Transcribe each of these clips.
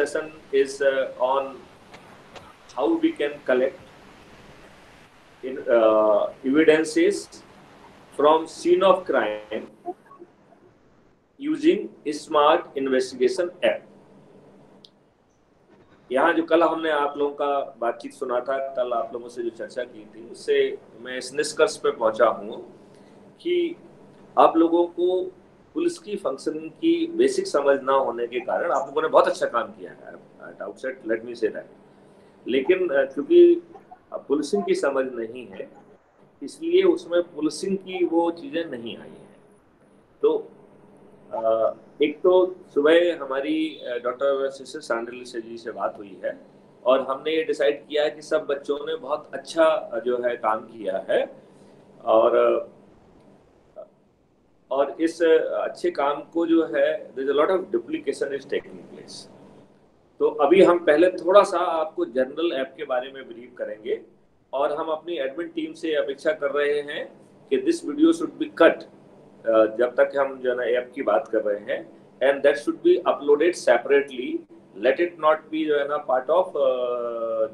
session is on how we can collect evidences from scene of crime using smart investigation app. यहाँ जो कल हमने आप लोगों का बातचीत सुना था, कल आप लोगों से जो चर्चा की थी, उससे मैं इस निष्कर्ष पे पहुंचा हूँ कि आप लोगों को पुलिस की फंक्शनिंग की बेसिक समझ ना होने के कारण आप लोगों ने बहुत अच्छा काम किया है, eight outset let me say that. लेकिन क्योंकि पुलिसिंग की समझ नहीं है, इसलिए उसमें पुलिसिंग की वो चीज़ें नहीं आई हैं। तो एक तो सुबह हमारी डॉक्टर शिशिर सांडिल से जी से बात हुई है और हमने ये डिसाइड किया है कि सब बच्चों ने बहुत अच्छा जो है काम किया है और इस अच्छे काम को जो है there is a lot of duplication is taking place. तो अभी हम पहले थोड़ा सा आपको जनरल ऐप के बारे में ब्रीफ करेंगे और हम अपनी एडमिन टीम से अपेक्षा कर रहे हैं कि this video should be cut जब तक हम जो है ऐप की बात कर रहे हैं, and that should be uploaded separately, let it not be जो है ना part of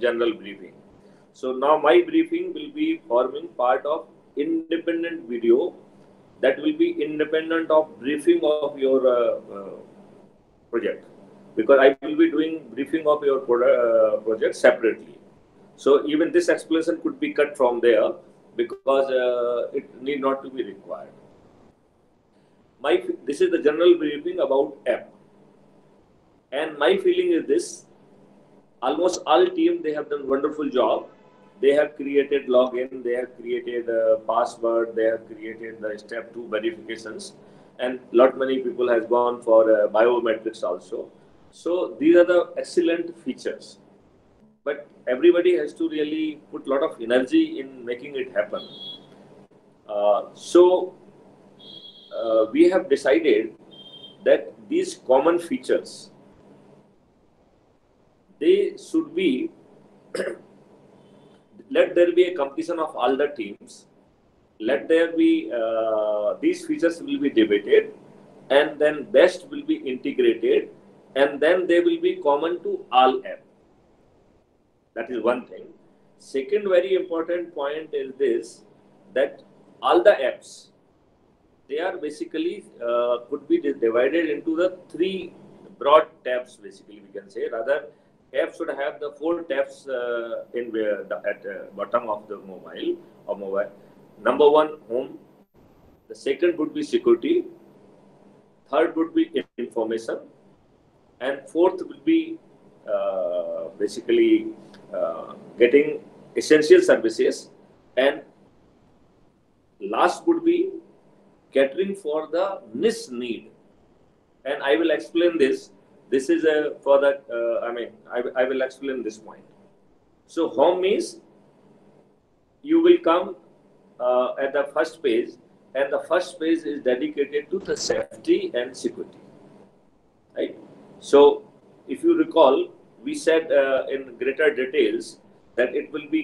general briefing. So now my briefing will be forming part of independent video that will be independent of briefing of your project, because I will be doing briefing of your project separately. So even this explanation could be cut from there because it need not to be required. This is the general briefing about app, and my feeling is this: almost all team, they have done wonderful job. They have created login, they have created password, they have created the step 2 verifications, and many people has gone for biometrics also. So these are the excellent features, but everybody has to really put a lot of energy in making it happen. We have decided that these common features, they should be let there be a competition of all the teams. Let there be these features will be debated, and then best will be integrated, and then they will be common to all apps. That is one thing. Second very important point is this, that all the apps, they are basically could be divided into the 3 broad tabs, basically we can say. Rather, app should have the 4 tabs at bottom of the mobile. Number 1, home. The second would be security. Third would be information, and fourth will be basically getting essential services, and last would be catering for the niche need. And I will explain this. This is for that, I will explain this point. So home means you will come at the first page, and the first page is dedicated to the safety and security, right? So if you recall, we said in greater details that it will be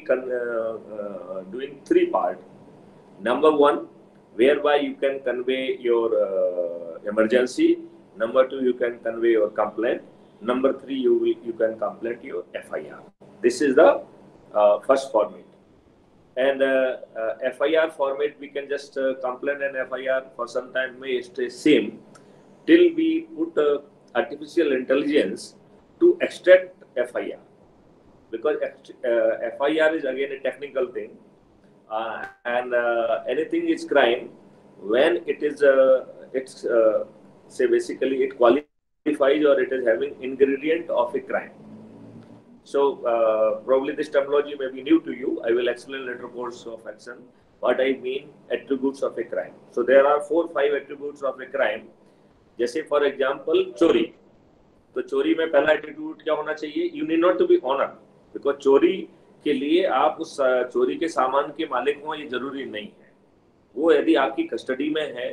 doing 3 parts. Number 1, whereby you can convey your emergency. Number 2, you can convey your complaint. Number 3, you can complain your FIR. This is the first format. And FIR format, we can just complain and FIR for some time may stay same till we put artificial intelligence to extract FIR, because FIR is again a technical thing, and anything is crime when it is say basically it qualifies or it is having ingredient of a crime. So probably this terminology may be new to you. I will explain later course of action what I mean attributes of a crime. So there are 4-5 attributes of a crime. जैसे for example चोरी, तो चोरी में पहला attitude क्या होना चाहिए? You need not to be honest, because चोरी के लिए आप उस चोरी के सामान के मालिक हो ये जरूरी नहीं है। वो यदि आपकी कस्टडी में है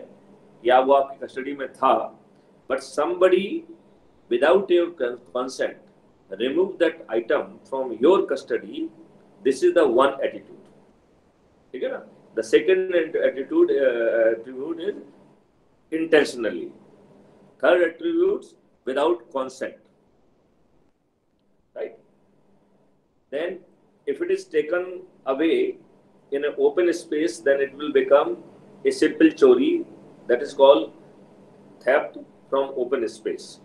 या वो आपकी कस्टडी में था, but somebody without your consent remove that item from your custody, this is the one attitude. ठीक है ना? The second attribute is intentionally. Third attribute, without consent. Then if it is taken away in an open space, then it will become a simple chori, that is called theft from open space.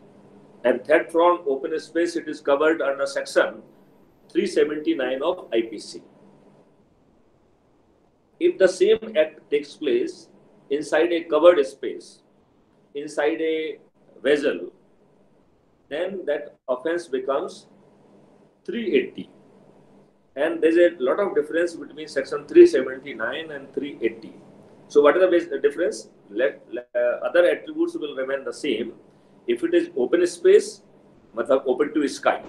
And theft from open space, it is covered under section 379 of IPC. If the same act takes place inside a covered space, inside a vessel, then that offense becomes 380. And there's a lot of difference between section 379 and 380. So what is the difference? Other attributes will remain the same. If it is open space, matlab open to sky,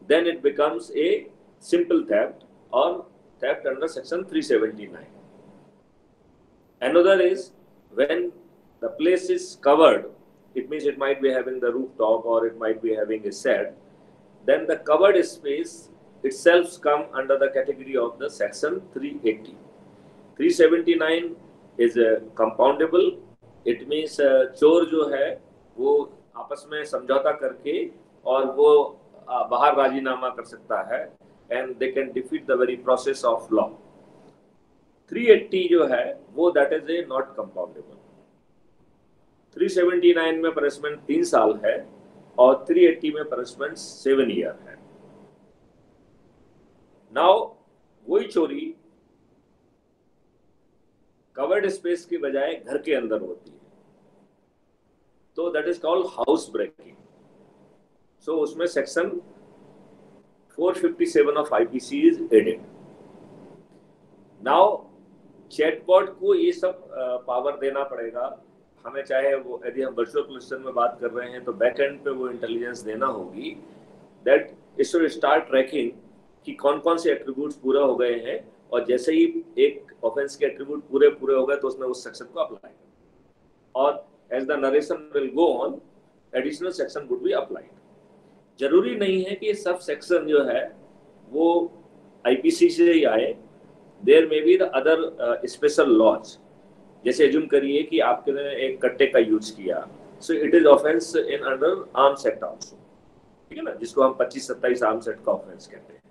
then it becomes a simple theft or theft under section 379. Another is when the place is covered, it means it might be having the rooftop or it might be having a shed, then the covered space itself come under the category of the section 380. 379 is compoundable. It means चोर जो है वो आपस में समझौता करके और वो बाहर राजीनामा कर सकता है, and they can defeat the very process of law. 380 जो है वो that is a not compoundable. 379 में पनिशमेंट 3 साल है और 380 में पनिशमेंट 7 ईयर है. नाउ वही चोरी कवर्ड स्पेस की बजाय घर के अंदर होती है, तो that is called house breaking. So उसमें section 457 of IPC is added. Now chatbot को ये सब पावर देना पड़ेगा हमें, चाहे वो यदि हम वर्चुअल क्लस्टर में बात कर रहे हैं तो बैक एंड पे वो इंटेलिजेंस देना होगी that it should start tracking कि कौन कौन से एट्रीब्यूट्स पूरा हो गए हैं, और जैसे ही एक ऑफेंस के एट्रीब्यूट पूरे हो गए तो उसमें उस सेक्शन को अप्लाई, और as the narration will go on additional section would be applied. जरूरी नहीं है कि सब सेक्शन जो है वो आईपीसी से ही आए. There may be the other special laws. जैसे एज्यूम करिए कि आपने एक कट्टे का यूज किया, so it is offence in under Arms Act also, ठीक है ना, जिसको हम 25-27 आर्म्स एक्ट का ऑफेंस कहते हैं.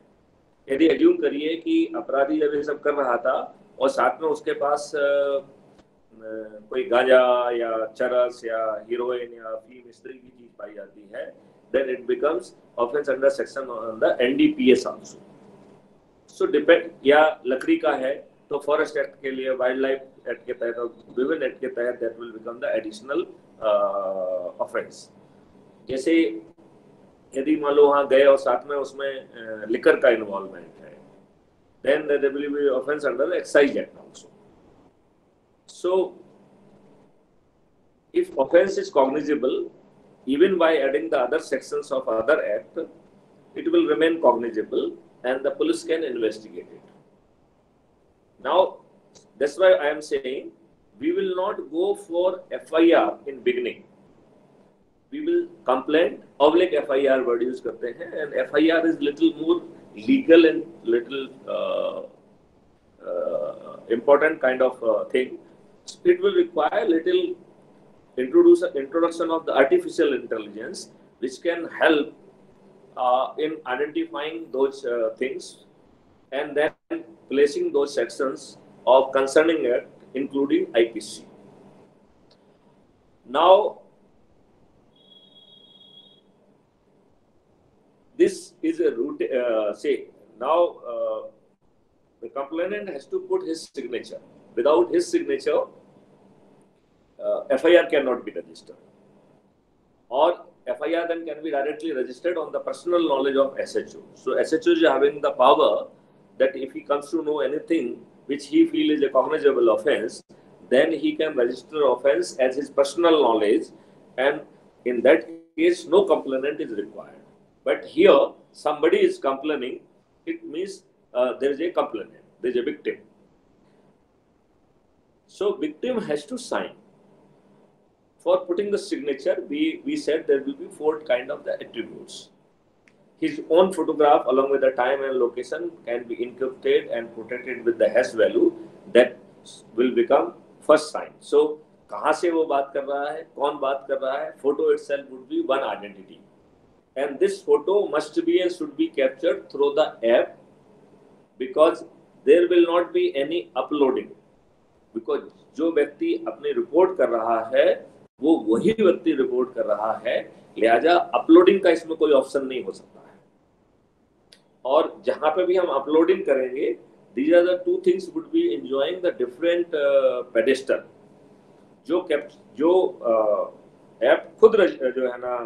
यदि एज्यूम करिए कि अपराधी जब ये सब कर रहा था और साथ में उसके पास कोई गांजा या चरस या हीरोइन या फीम इस तरह की चीज पाई जाती है, then it becomes offense under section on the NDPS also. So depend, या लकड़ी का है तो फॉरेस्ट एक्ट के लिए, वाइल्ड लाइफ एक्ट के तहत और विभिन्न एक्ट के तहत that will become the additional offense. जैसे यदि मान लो वहाँ गए और साथ में उसमें लिकर का इन्वॉल्वमेंट है, then there will be offense under the excise act also. So if offense is cognizable, even by adding the other sections of other act, it will remain cognizable and the police can investigate it. Now, that's why I am saying we will not go for FIR in beginning. We will complaint, public FIR word use करते हैं, and FIR is little more legal and little important kind of thing. It will require little introduction of the artificial intelligence, which can help in identifying those things and then placing those sections of concerning act, including IPC. Now, this is a route. Now the complainant has to put his signature. Without his signature, FIR cannot be registered. Or FIR then can be directly registered on the personal knowledge of SHO. So SHO is having the power that if he comes to know anything which he feels is a cognizable offense, then he can register offense as his personal knowledge, and in that case no complainant is required. But here somebody is complaining, it means there is a complainant, there is a victim. So victim has to sign. For putting the signature, we said there will be 4 kind of the attributes. His own photograph along with the time and location can be encrypted and protected with the hash value that will become first sign. So कहाँ से वो बात कर रहा है, कौन बात कर रहा है, photo itself would be one identity. and this photo must be and should be captured through the app, because there will not be any uploading, because जो व्यक्ति अपनी रिपोर्ट कर रहा है वो वही व्यक्ति रिपोर्ट कर रहा है, लिहाजा अपलोडिंग का इसमें कोई ऑप्शन नहीं हो सकता है। और जहां पे भी हम अपलोडिंग करेंगे, these are the two things would be enjoying the different pedestal। जो ऐप खुद जो है ना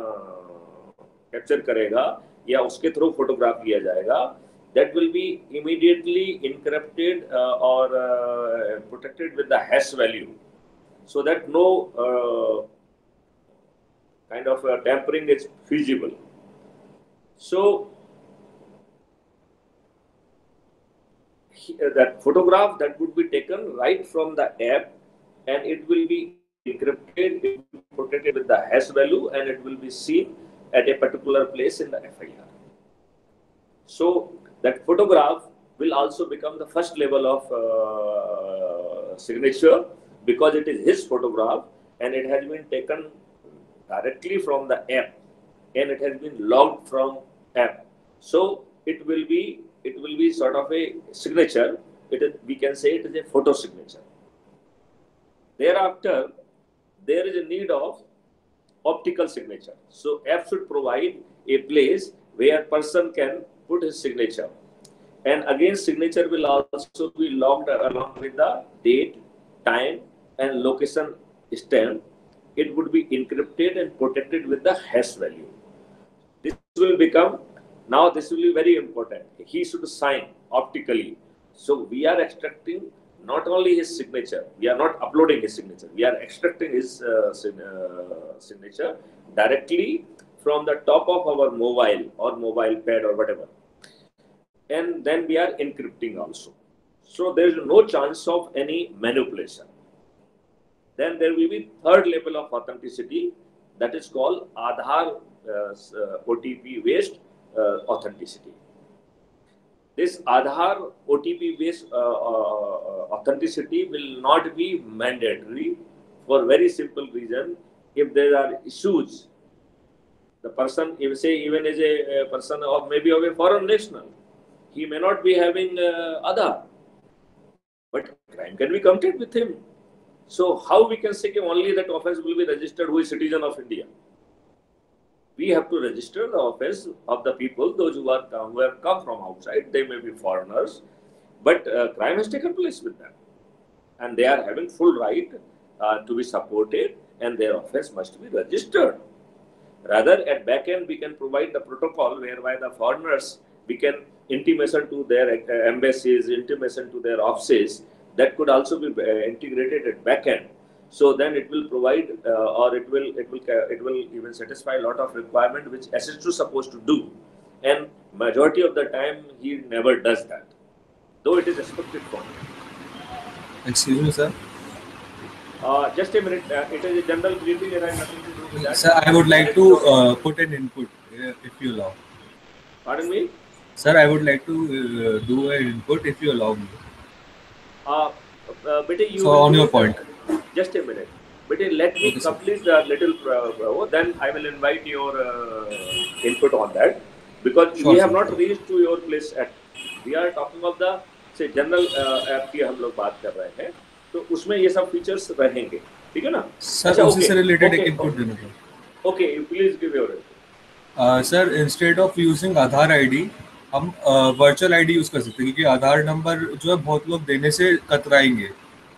कैप्चर करेगा या उसके थ्रू फोटोग्राफ लिया जाएगा, that will be immediately encrypted or protected with the hash value, so that no kind of tampering is feasible. So that photograph that would be taken right from the app, and it will be encrypted, it will be protected with the hash value, and it will be seen at a particular place in the FIR. So that photograph will also become the first level of signature, because it is his photograph and it has been taken directly from the app and it has been logged from app. So it will be sort of a signature. We can say it is a photo signature. Thereafter, there is a need of optical signature. So app should provide a place where person can put his signature, and again signature will also be logged along with the date, time and location stamp. It would be encrypted and protected with the hash value. This will become, now this will be very important, he should sign optically. So we are extracting not only his signature, we are not uploading his signature, we are extracting his signature directly from the top of our mobile or mobile pad or whatever, and then we are encrypting also. So there is no chance of any manipulation. Then there will be third level of authenticity, that is called Aadhaar OTP based authenticity. This Aadhaar OTP based authenticity will not be mandatory, for very simple reason. If there are issues, the person, if say even as a person or maybe of a foreign national, he may not be having Aadhaar, but crime can be committed with him. So how we can say only that offence will be registered who is citizen of India? We have to register the offence of the people, those who have come from outside. They may be foreigners, but crime has taken place with them, and they are having full right to be supported, and their offence must be registered. Rather, at back end, we can provide the protocol whereby the foreigners, we can intimation to their embassies, intimation to their offices, that could also be integrated at back end. So then it will provide, or it will even satisfy a lot of requirement which SSO is supposed to do, and majority of the time he never does that, though it is expected from him. Excuse me, sir. Just a minute. It is a general briefing, and I have nothing to do with that. Sir, I would like to put an input, if you allow. Pardon me? Sir, I would like to do an input if you allow me. So on your point. Just a minute. But let me complete the little, then I will invite your input on that, because we have not reached to your place at. We are talking of the say general app की हम लोग बात कर रहे हैं, तो उसमें ये सब फीचर्स रहेंगे, ठीक है ना? सर उसी से रिलेटेड एक इनपुट देना था. Okay, please give your input. Sir, instead of using Aadhaar ID हम वर्चुअल आईडी यूज कर सकते हैं, क्योंकि आधार नंबर जो है बहुत लोग देने से कतराएंगे,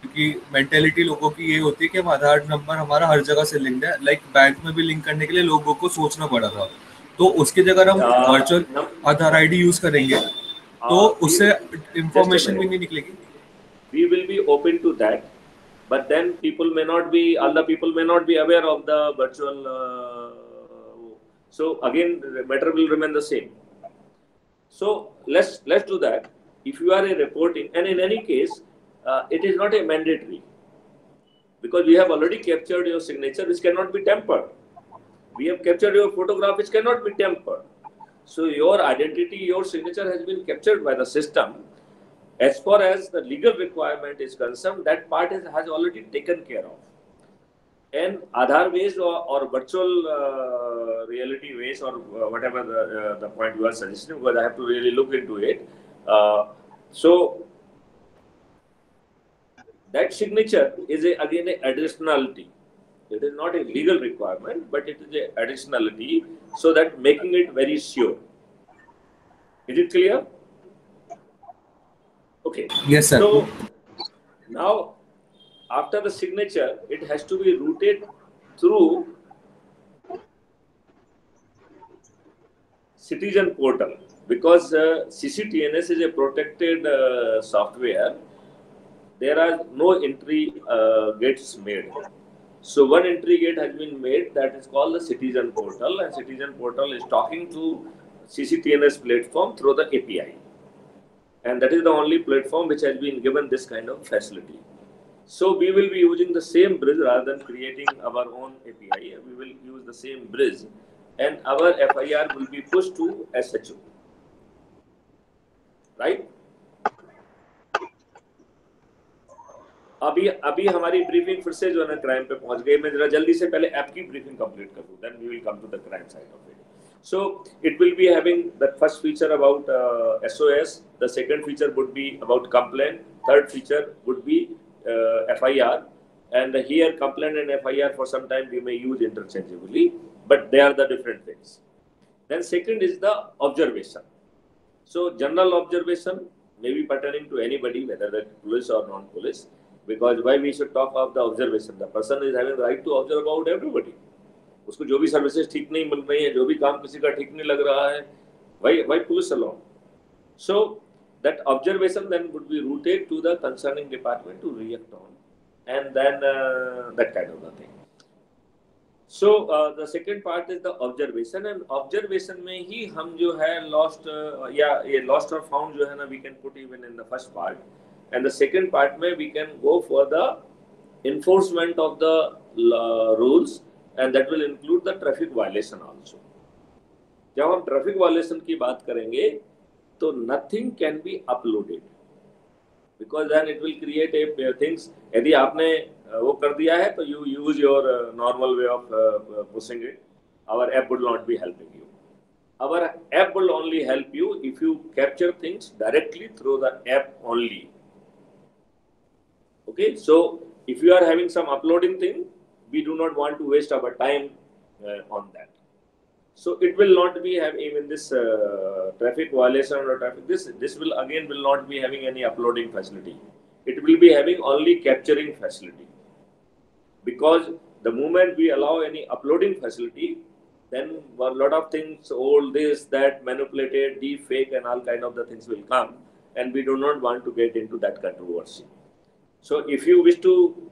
क्योंकि मेंटेलिटी लोगों की ये होती है कि हम आधार नंबर हमारा हर जगह से लिंक्ड है. लाइक बैंक में भी लिंक करने के लिए लोगों को सोचना पड़ा था, तो उसकी जगह हम वर्चुअल आधार आईडी यूज करेंगे तो उससे इंफॉर्मेशन भी नहीं निकलेगी. We will be open to that, but then all the people may not be aware of the virtual. So again, the matter will remain the same. So let's do that. If you are reporting, and in any case, it is not a mandatory, because we have already captured your signature, which cannot be tampered. We have captured your photograph, which cannot be tampered. So your identity, your signature has been captured by the system. As far as the legal requirement is concerned, that part has already taken care of. And Aadhaar based or virtual reality based or whatever the point you are suggesting, because I have to really look into it. So that signature is again a additionality. It is not a legal requirement, but it is a additionality, so that making it very sure. Is it clear? Okay. Yes, sir. So now, after the signature, it has to be routed through Citizen Portal, because CCTNS is a protected software. There are no entry gates made. So one entry gate has been made, that is called the Citizen Portal, and Citizen Portal is talking to CCTNS platform through the API. And that is the only platform which has been given this kind of facility. So we will be using the same bridge rather than creating our own API. We will use the same bridge, and our FIR will be pushed to SHO. Right? अभी हमारी briefing फिर से जो है ना crime पे पहुंच गई. मैं जरा जल्दी से पहले ऐप की ब्रीफिंग कंप्लीट कर दूं, then we will come to the crime side of it. So it will be having the first feature about SOS. The second feature would be about complaint. Third feature would be FIR. And here complaint and FIR for some time we may use interchangeably, but they are the different things. Then second is the observation. So general observation may be pertaining to anybody, whether the police or non-police. Because why we should talk of the observation? The person is having the right to observe about everybody. उसको जो भी services ठीक नहीं मिल रही है, जो भी काम किसी का ठीक नहीं लग रहा है, why police alone? So that observation then would be routed to the concerning department to react on, and then that kind of a thing. So the second part is the observation, and observation में ही हम जो है lost या ये lost or found जो है ना, we can put even in the first part, and the second part में we can go for the enforcement of the rules, and that will include the traffic violation also. जब हम traffic violation की बात करेंगे तो nothing can be uploaded, because then it will create a things. यदि आपने वो कर दिया है तो you use your normal way of pushing it. Our app would not be helping you. Our app will only help you if you capture things directly through the app only. Okay, so if you are having some uploading thing, we do not want to waste our time on that. So it will not be having even this traffic violation or traffic. This will again will not be having any uploading facility. It will be having only capturing facility. Because the moment we allow any uploading facility, then a lot of things, all this, that, manipulated, deep fake, and all kind of the things will come, and we do not want to get into that controversy. So if you wish to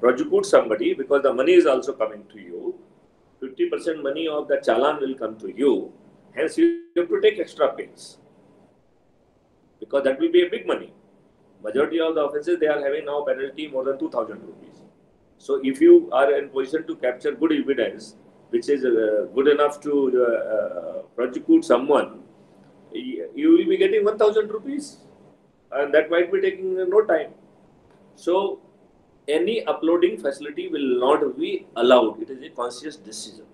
prosecute somebody, because the money is also coming to you, 50% money of the challan will come to you, hence you have to take extra pains, because that will be a big money. Majority of the offences, they are having now penalty more than 2,000 rupees. So if you are in position to capture good evidence, which is good enough to prosecute someone, you will be getting 1,000 rupees, and that might be taking no time. So any uploading facility will not be allowed. It is a conscious decision.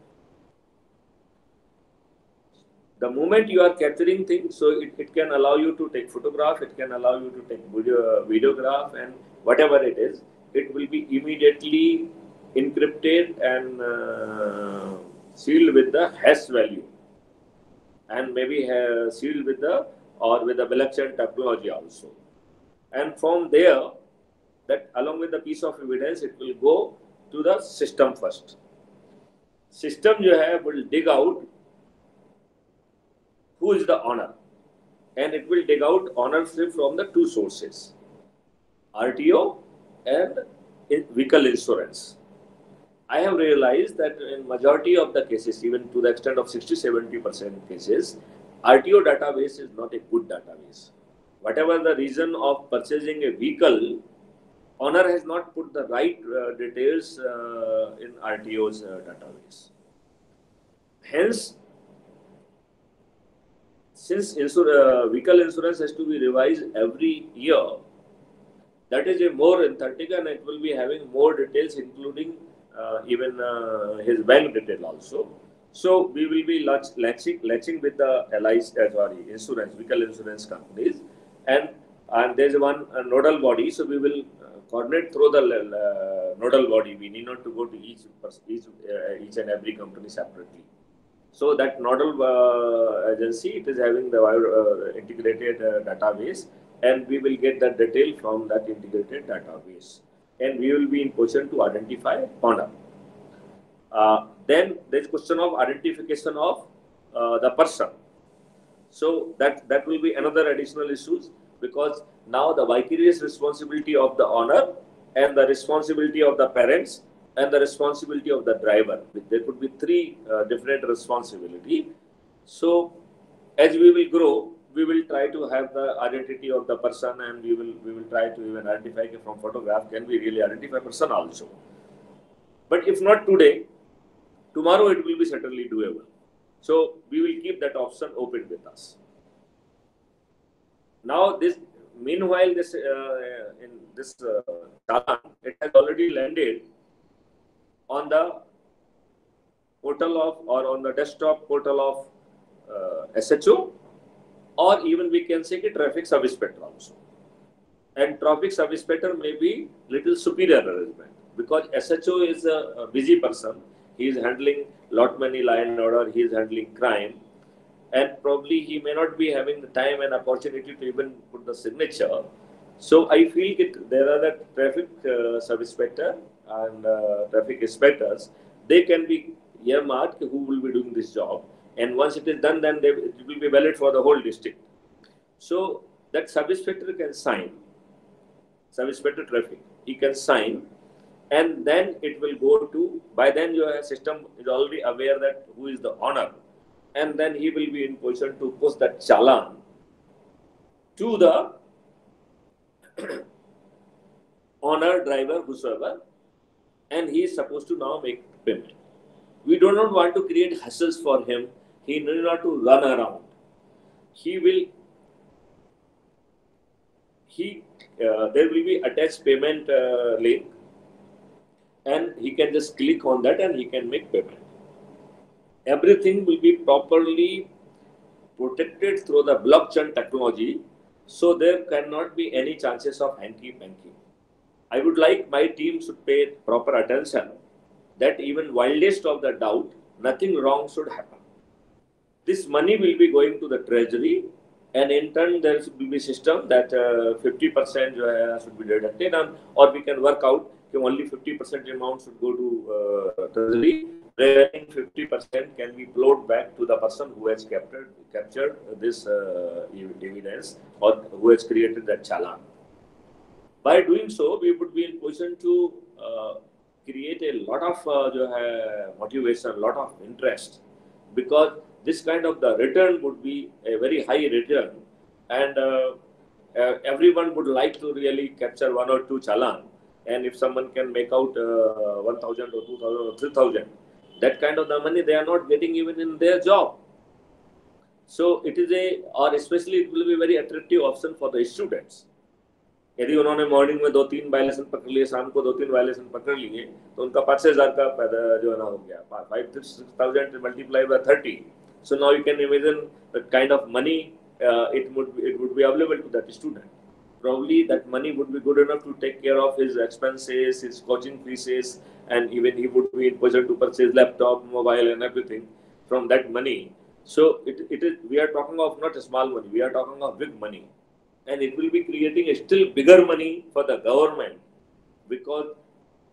The moment you are capturing things, so it can allow you to take photograph, it can allow you to take videograph, and whatever it is, it will be immediately encrypted and sealed with the hash value, and maybe sealed with the blockchain technology also. And from there, that along with the piece of evidence, it will go to the system first. System जो है will dig out who is the owner, and it will dig out ownership from the two sources, RTO and vehicle insurance. I have realized that in majority of the cases, even to the extent of 60-70% cases, RTO database is not a good database. Whatever the reason of purchasing a vehicle, owner has not put the right details in RTO's database. Hence, since vehicle insurance has to be revised every year, That is a more authentic, and it will be having more details, including even his bank detail also. So we will be latching with the insurance, vehicle insurance companies, and there's one nodal body. So we will coordinate through the nodal body. We need not to go to each and every company separately. So that nodal agency, it is having the integrated database, and we will get the detail from that integrated database, and we will be in position to identify owner. Then there is question of identification of the person. So that will be another additional issues, because now the vicarious responsibility of the owner and the responsibility of the parents and the responsibility of the driver. There could be three different responsibility. So as we will grow, we will try to have the identity of the person, and we will try to even identify from photograph, can we really identify person also. But if not today, tomorrow it will be certainly doable. So we will keep that option open with us. Now meanwhile in this challan, it has already landed on the portal of, or on the desktop portal of SHO, or even we can say traffic sub-inspector also. And traffic sub-inspector may be little superior arrangement, because SHO is a busy person. He is handling lot many law and order, he is handling crime, and probably he may not be having the time and opportunity to even put the signature. So I feel there are the traffic sub-inspector and traffic inspectors. They can be earmarked who will be doing this job, and once it is done, then it will be valid for the whole district. So that sub-inspector can sign, sub-inspector traffic, he can sign, and then it will go to, by then your system is already aware that who is the owner, and then he will be in position to post that challan to the owner, driver, whosoever, and he is supposed to now make payment. We do not want to create hassles for him. He need not to run around. There will be attached payment link, and he can just click on that and he can make payment. Everything will be properly protected through the blockchain technology, so there cannot be any chances of hanky-panky. I would like my team should pay proper attention that even wildest of the doubt, nothing wrong should happen. This money will be going to the treasury, and in turn there should be a system that 50% should be deducted, or we can work out that only 50% amount should go to treasury. Remaining 50% can be flowed back to the person who has captured this evidence, or who has created that challan. By doing so, we would be in position to create a lot of motivation, lot of interest, because this kind of the return would be a very high return, and everyone would like to really capture one or two challan. And if someone can make out 1,000 or 2,000 or 3,000, that kind of the money they are not getting even in their job. So it is or especially it will be very attractive option for the students. यदि उन्होंने morning में 2-3 violation पकड़ लिए, शाम को 2-3 violation पकड़ लिए, तो उनका 5,000 का जो है ना हो गया, 5,000 multiplied by 30. So now you can imagine the kind of money it would be available to that student. Probably that money would be good enough to take care of his expenses, his coaching fees, and even he would be in position to purchase laptop, mobile, and everything from that money. So it is, we are talking of not a small money, we are talking of big money. And it will be creating a still bigger money for the government, because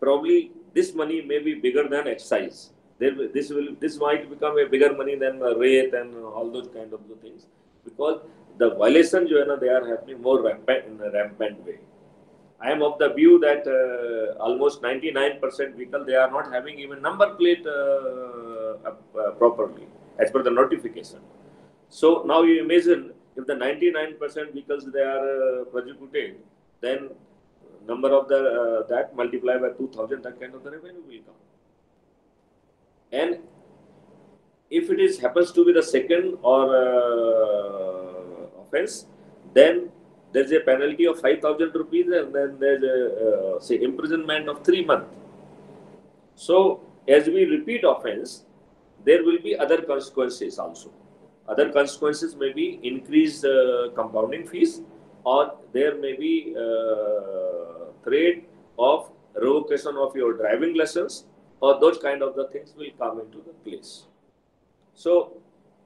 probably this money may be bigger than excise. This might become a bigger money than rate and all those kind of things, because the violations they are happening more in a rampant way. I am of the view that almost 99% vehicle, they are not having even number plate properly as per the notification. So now you imagine, if the 99% vehicles they are prosecuted, then number of that multiplied by 2,000, that kind of the revenue will come. And if it happens to be the second or offense, then there's a penalty of 5,000 rupees, and then there's a say imprisonment of 3 months. So as we repeat offense, there will be other consequences also. Other consequences may be increased compounding fees, or there may be threat of revocation of your driving license, or those kind of the things will come into the place. So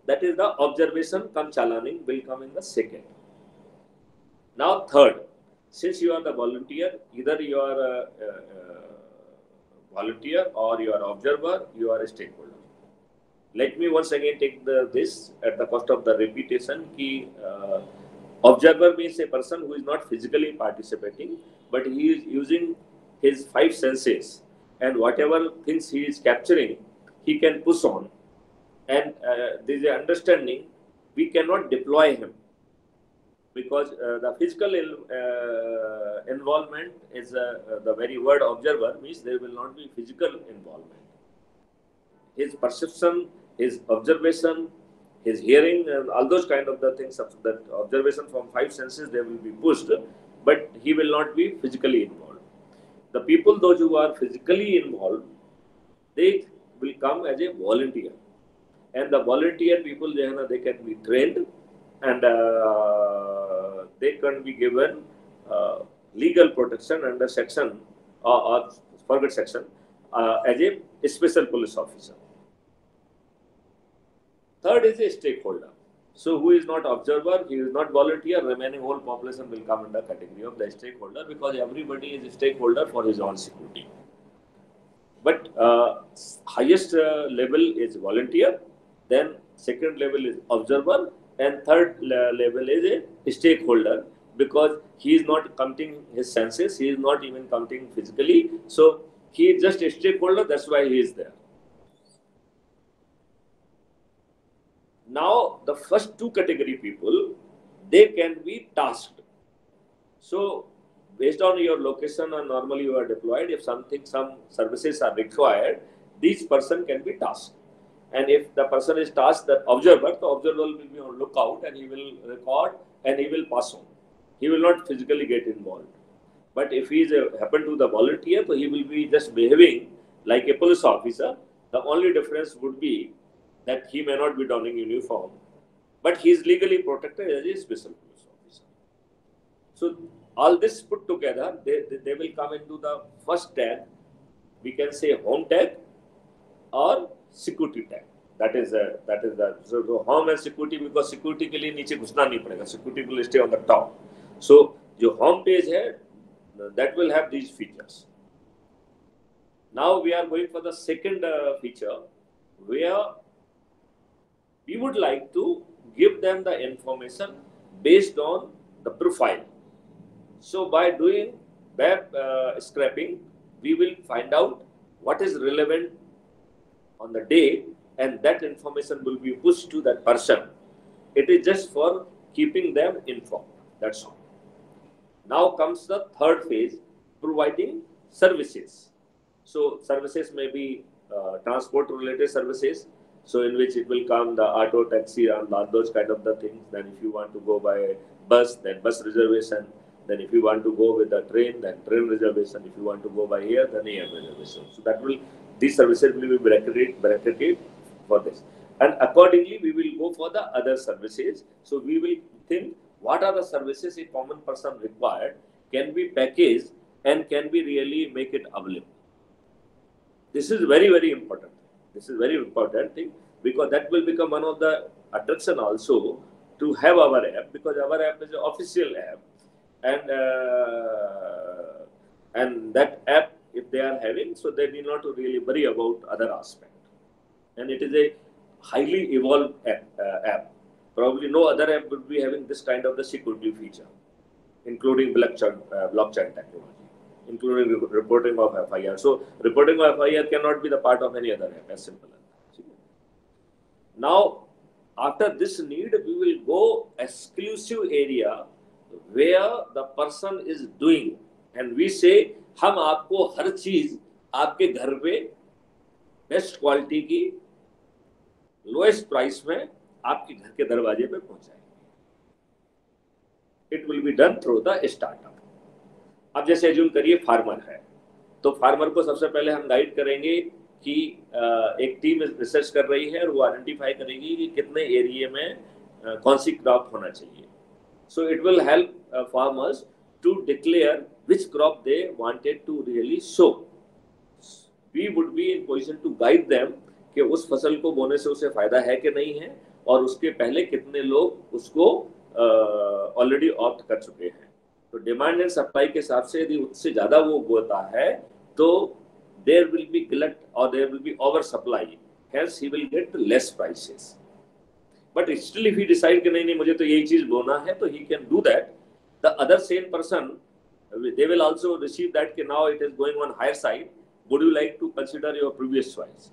that is the observation cum chalaning will come in the second. Now third, since you are the volunteer, either you are a volunteer or you are observer, you are a stakeholder. Let me once again take this at the cost of the repetition. Ki, observer means a person who is not physically participating, but he is using his 5 senses, and whatever things he is capturing, he can push on. And there is an understanding, we cannot deploy him, because the physical involvement is the very word observer means there will not be physical involvement. His perception, his observation, his hearing, and all those kind of the things, that observation from 5 senses, they will be pushed, but he will not be physically involved. The people, those who are physically involved, they will come as a volunteer. And the volunteer people, they can be trained, and they can be given legal protection under section, or forget section, as a special police officer. Third is a stakeholder. So who is not observer, he is not volunteer, remaining whole population will come under category of the stakeholder, because everybody is a stakeholder for his own security. But highest level is volunteer, then second level is observer, and third level is a stakeholder, because he is not counting his senses, he is not even counting physically. So he is just a stakeholder, that's why he is there. Now, the first 2 category people, they can be tasked. So, based on your location and normally you are deployed, if some services are required, this person can be tasked. And if the person is tasked, the observer will be on lookout, and he will record and he will pass on. He will not physically get involved. But if he is happen to the volunteer, so he will be just behaving like a police officer. The only difference would be that he may not be donning uniform, but he is legally protected as a special police officer. So all this put together, they will come into the first tag. We can say home tag or security tag. That is the so home and security, because security के लिए नीचे घुसना नहीं पड़ेगा. Security will stay on the top. So जो home page है, that will have these features. Now we are going for the second feature, where we would like to give them the information based on the profile. So by doing web scraping, we will find out what is relevant on the day, and that information will be pushed to that person. It is just for keeping them informed. That's all. Now comes the third phase, providing services. So services may be transport related services. So in which it will come the auto, taxi, and those kind of the things. Then if you want to go by bus, then bus reservation. Then if you want to go with the train, then train reservation. If you want to go by air, then air reservation. So that will, these services will be bracketed for this. And accordingly, we will go for the other services. So we will think what are the services a common person required, can be packaged, and can be really make it available. This is very, very important. This is very important thing, because that will become one of the attraction also to have our app, because our app is an official app, and that app, if they are having, so they need not to really worry about other aspect. And it is a highly evolved app. Probably no other app would be having this kind of the security feature, including blockchain technology, including reporting of FIR. So reporting of FIR cannot be the part of any other app, as simple as that. Now, after this need, we will go exclusive area where the person is doing, and we say, हम आपको हर चीज आपके घर पे best quality की lowest price में आपके घर के दरवाजे पे पहुंचाएंगे. it will be done through the startup. अब जैसे एज्यूम करिए फार्मर है, तो फार्मर को सबसे पहले हम गाइड करेंगे कि एक टीम रिसर्च कर रही है और वो आइडेंटिफाई करेगी कि कितने एरिया में कौन सी क्रॉप होना चाहिए. So it will help farmers to declare which crop they wanted to really sow. We would be in position to guide them कि उस फसल को बोने से उसे फायदा है कि नहीं है, और उसके पहले कितने लोग उसको ऑलरेडी ऑप्ट कर चुके हैं. तो डिमांड एंड सप्लाई के हिसाब से यदि उससे ज्यादा वो बोता है तो देयर विल बी गलत और there will be over supply, hence he will get less prices. But still if he decide कि नहीं मुझे तो यही चीज बोना है, तो he can do that. The other same person they will also receive that कि now it is going on higher side, would you like to consider your previous choice.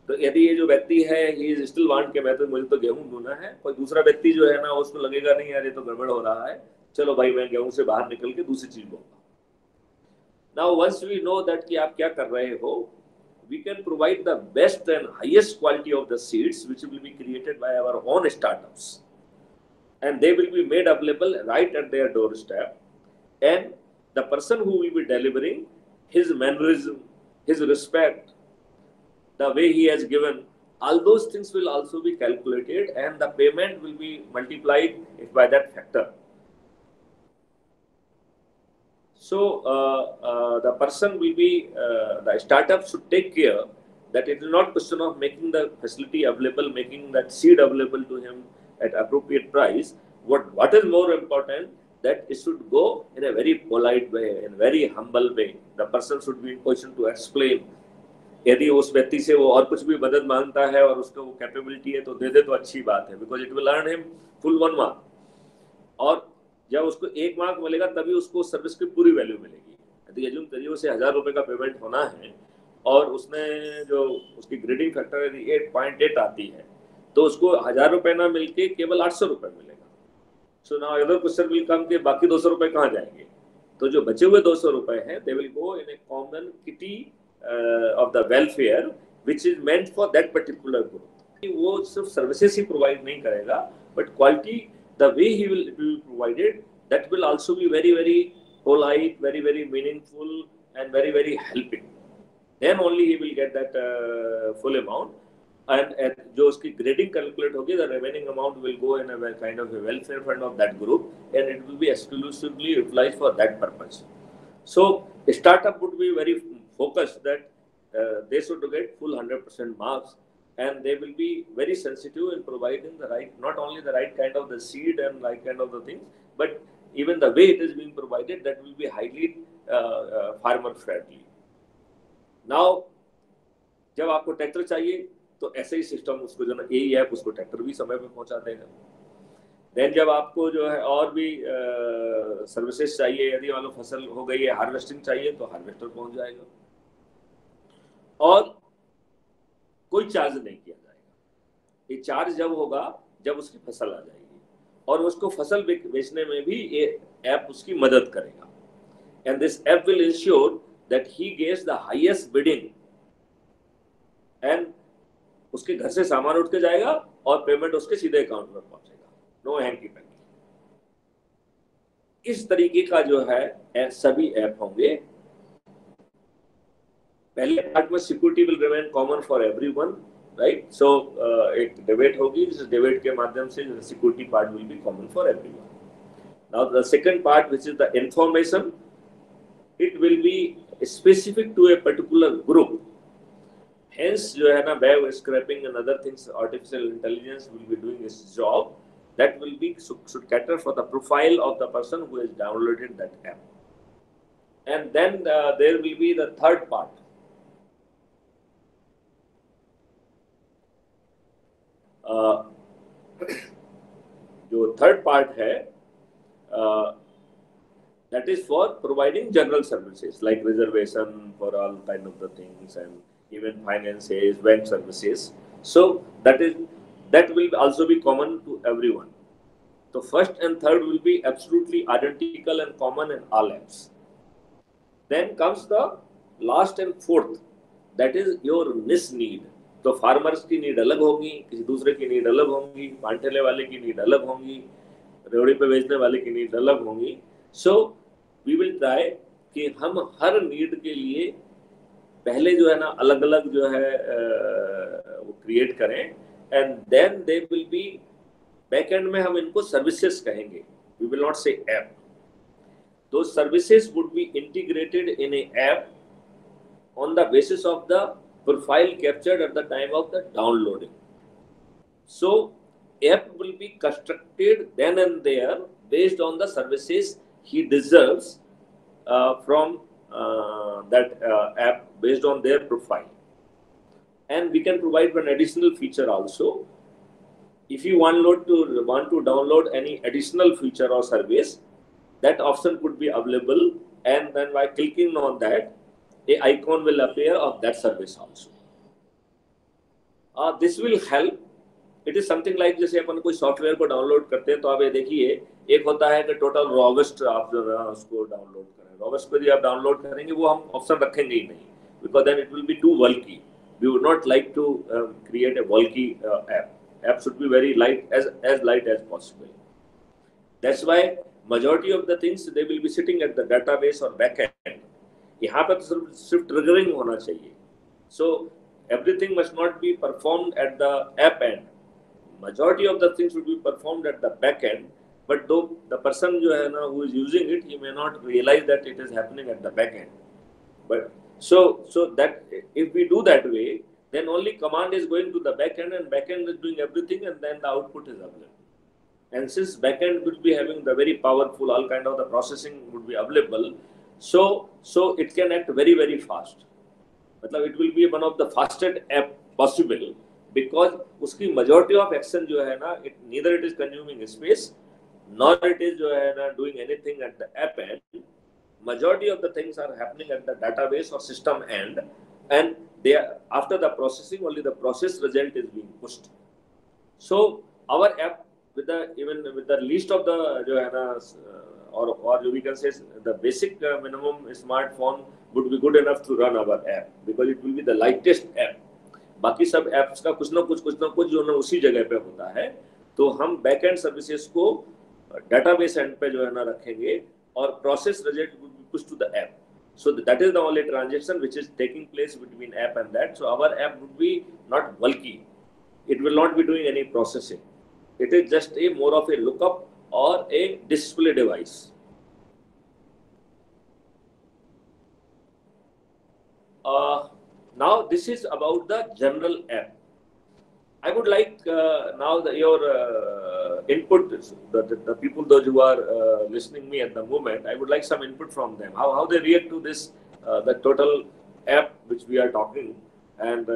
तो यदि ये जो व्यक्ति है he is still want कि मुझे तो गेहूं बोना है, कोई दूसरा व्यक्ति जो है ना उसको लगेगा नहीं यार ये तो गड़बड़ हो रहा है, चलो भाई मैं गेहूं से बाहर निकल के दूसरी चीज बोऊंगा. Now once we know that कि आप क्या कर रहे हो, we can provide the best and highest quality of the seeds which will be created by our own startups, and they will be made available right at their doorstep. And the person who will be delivering, his mannerism, his respect, the way he has given, all those things will also be calculated, and the payment will be multiplied by that factor. So the person will be, the startup should take care that it is not question of making the facility available, making that seed available to him at appropriate price. What is more important, that it should go in a very polite way, in a very humble way. The person should be in position to explain. यदि उस व्यक्ति से वो और कुछ भी मदद मांगता है और उसको वो कैपेबिलिटी है तो दे दे तो अच्छी बात है, because it will earn him full 1 mark. और जब उसको 1 मार्क मिलेगा तभी उसको सर्विस की पूरी वैल्यू मिलेगी. यदि एज्यूम करिए उसे 1000 रुपए का पेमेंट होना है और उसने जो उसकी ग्रेडिंग फैक्टर यदि 8.8 आती है तो उसको 1000 रुपए ना मिलके केवल 800 रुपए मिलेगा. So now other question will come कि बाकी 200 रुपए कहाँ जाएंगे. तो जो बचे हुए 200 रुपए हैं they will go in a common kitty of the welfare which is meant for that particular group. वो सिर्फ सर्विसेज ही प्रोवाइड नहीं करेगा, but quality, the way he will be provided, that will also be very very polite, very very meaningful and very very helping. Then only he will get that full amount. And जो उसकी grading calculate होगी, the remaining amount will go in a kind of a welfare fund of that group, and it will be exclusively utilized for that purpose. So startup would be very focused that they should get full 100% marks, and they will be very sensitive in providing the right, not only the right kind of the seed and right kind of the things, but even the way it is being provided, that will be highly farmer friendly. Now जब आपको tractor चाहिए तो ऐसे ही system उसको जो ना यही app उसको ट्रैक्टर भी समय पे पहुंचा देगा. देन जब आपको जो है और भी सर्विसेज चाहिए, यदि मान लो फसल हो गई है, हार्वेस्टिंग चाहिए तो हार्वेस्टर पहुंच जाएगा, और कोई चार्ज नहीं किया जाएगा. ये चार्ज जब होगा जब उसकी फसल आ जाएगी, और उसको फसल बेचने में भी ये ऐप उसकी मदद करेगा. And this app will ensure that he gets the highest bidding, and उसके घर से सामान उठ के जाएगा और पेमेंट उसके सीधे अकाउंट में पहुंचेगा. No hanky panky. इस तरीके का जो है सभी ऐप होंगे. पहले पार्ट में security will remain common for everyone, right. So एक डिबेट होगी, जिस डिबेट के माध्यम से security part will be common for everyone. Now the second part which is the information, it will be specific to a particular group. Hence, जो है ना web scraping and other things, artificial intelligence will be doing its job. That will be should cater for the profile of the person who has downloaded that app. And then there will be the third part. जो third part है, that is for providing general services like reservation for all kind of the things, and even finances, bank services. So that will also be common to everyone. So first and third will be absolutely identical and common in all apps. Then comes the last and fourth, that is your niche need. तो farmers की need अलग होगी, किसी दूसरे की need अलग होंगी, पांठेले वाले की नीड अलग होंगी, रेवड़ी पे बेचने वाले की नीड अलग होंगी. सो वी विल ट्राई कि हम हर नीड के लिए पहले जो है ना अलग अलग जो है वो क्रिएट करें, and then they will be back end में हम इनको सर्विसेज कहेंगे, we will not say app. Those services would be integrated in a app on the basis of the profile captured at the time of the downloading. So app will be constructed then and there based on the services he deserves from that app based on their profile. And we can provide one additional feature also. If you want to download any additional feature or service, that option could be available, and then by clicking on that, a icon will appear of that service also. This will help. It is something like जैसे अपन कोई software को download करते हैं तो आप ये देखिए, एक होता है कि टोटल रॉवेस्ट आप जो है उसको डाउनलोड करें. रॉवेस्ट को यदि आप डाउनलोड करेंगे वो हम ऑप्शन रखेंगे ही नहीं, because then it will be too bulky. We would not like to create a bulky app. App should be very light, as light as possible. That's why majority of the things they will be sitting at the database or back end. यहाँ पर तो सिर्फ triggering होना चाहिए. So everything must not be performed at the app end. Majority of the things should be performed at the back end. But though the person जो है ना who is using it, he may not realize that it is happening at the back end. But so that if we do that way, then only command is going to the back end, and back end is doing everything, and then the output is available. And since back end will be having the very powerful, all kind of the processing would be available, so it can act very, very fast. मतलब it will be one of the fastest app possible, because उसकी majority of action जो है ना, neither it is consuming space, nor it is जो है ना doing anything at the app end. Majority of the things are happening at the database or system end, and they are, after the processing, only the process result is being pushed. So our app with the least of the जो है ना or we can say the basic minimum smartphone would be good enough to run our app, because it will be the lightest app. बाकी सब apps का कुछ ना कुछ जो है ना उसी जगह पे होता है. तो हम बैक एंड सर्विसेज को डेटाबेस एंड पे जो है ना रखेंगे, और process result would be pushed to the app. So that is the only transaction which is taking place between app and that. So our app would be not bulky. It will not be doing any processing. It is just a more of a lookup or a display device. Now this is about the general app. I would like now your input. The people, those who are listening me at the moment, I would like some input from them. How they react to this, the total app which we are talking, and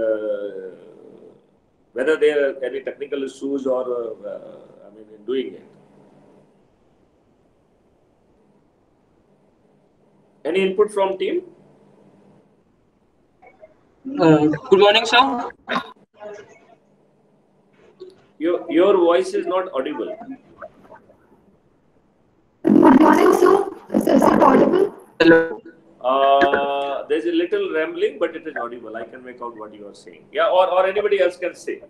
whether there are any technical issues or in doing it. Any input from team? Good morning, sir. Your voice is not audible. Good morning, sir. Is it audible? Hello. There's a little rambling, but it is audible. I can make out what you are saying. Yeah, or anybody else can say.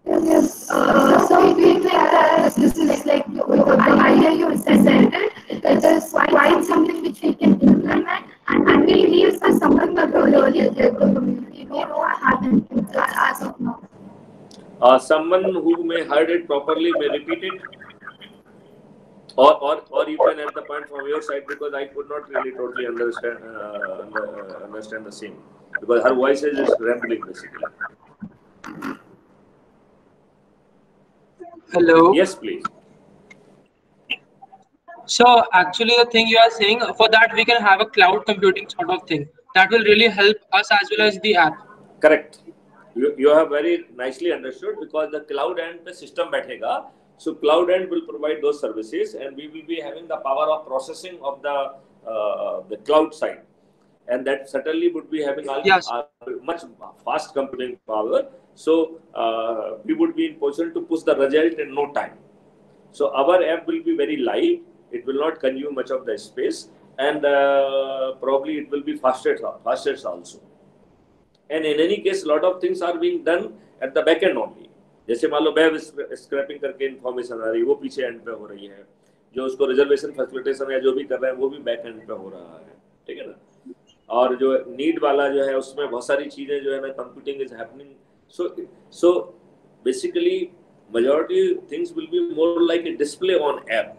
Yes. So this is like the idea you presented. It is quite something which we can implement, and we believe that someone will really community may not have input as of now. Someone who may heard it properly may repeat it, or you can add the point from your side, because I could not really totally understand the same, because her voice is rambling basically. Hello. Yes, please. So actually the thing you are saying, for that we can have a cloud computing sort of thing that will really help us as well as the app. Correct. You have very nicely understood, because the cloud end the system बैठेगा. So cloud end will provide those services, and we will be having the power of processing of the cloud side, and that certainly would be having much fast computing power. So we would be in position to push the result in no time. So our app will be very light. It will not consume much of the space, and probably it will be fastest also. And in any case, a lot of things are being done at the back end only. जैसे मान लो web scrapping करके information आ रही है, वो पीछे and पे हो रही है, जो उसको रिजर्वेशन फैसिलिटेशन है जो भी कर रहे हैं वो भी बैक एंड पे हो रहा है, ठीक है ना। और जो नीड वाला जो है उसमें बहुत सारी चीजें जो है ना computing is happening, so basically majority things will be more like a display on app.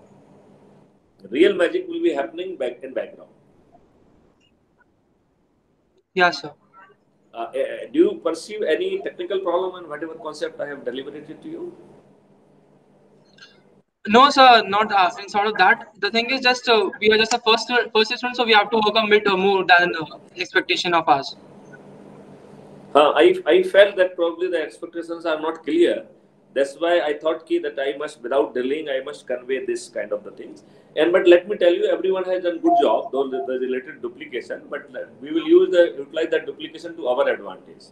Real magic will be happening back in background. Yeah, sir. Do you perceive any technical problem in whatever concept I have deliberated to you? No, sir, not in sort of that. The thing is just we are just a first student, so we have to work a bit more than expectation of us. I felt that probably the expectations are not clear. That's why I thought that I must, without delaying, I must convey this kind of the things. But let me tell you, everyone has done good job, though the related duplication. But we will utilize that duplication to our advantage.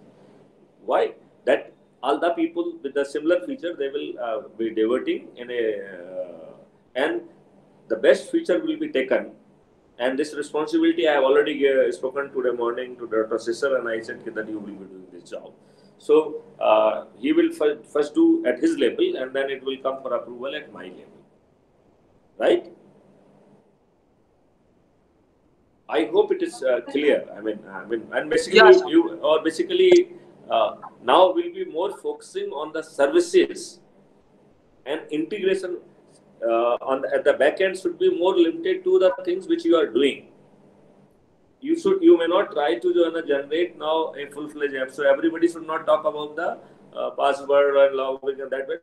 Why? That all the people with the similar feature, they will be diverting in and the best feature will be taken. And this responsibility I have already spoken today morning to Dr. Sisser, and I said that you will be doing this job. So he will first do at his level, and then it will come for approval at my level. Right? I hope it is clear. I mean, and basically, now we'll be more focusing on the services and integration. At the back end should be more limited to the things which you are doing. You may not try to generate now a full-fledged app. So everybody should not talk about the password and login and that way,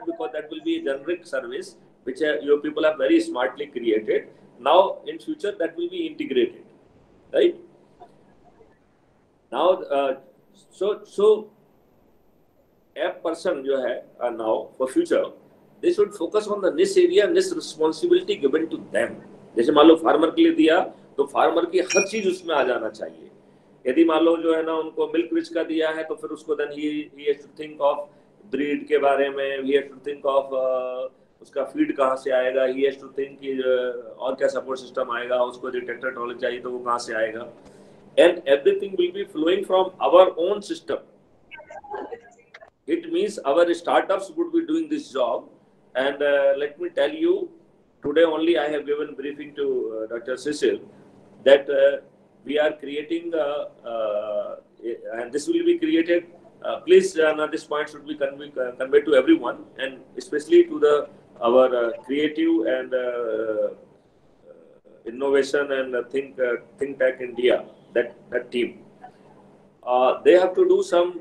because that will be a generic service which your people have very smartly created. Now in future that will be integrated, right? Now so app person जो है now for future, they should focus on the niche area and niche responsibility given to them. जैसे मान लो farmer के लिए दिया तो farmer की हर चीज उसमें आ जाना चाहिए। यदि मान लो जो है ना उनको मिल्क रिच का दिया है तो फिर उसको then he has to think of breed के बारे में, he has to think of उसका फीड कहाँ से आएगा, he has to think कि और क्या सपोर्ट सिस्टम आएगा, उसको यदि ट्रैक्टर ट्रॉली चाहिए तो वो कहाँ से आएगा, and everything will be flowing from our own system. It means our startups would be doing this job. And let me tell you, today only I have given briefing to Dr. Cecil that we are creating, and this will be created. Please, this point should be conveyed to everyone, and especially to our creative and innovation and think tank India, that team. They have to do some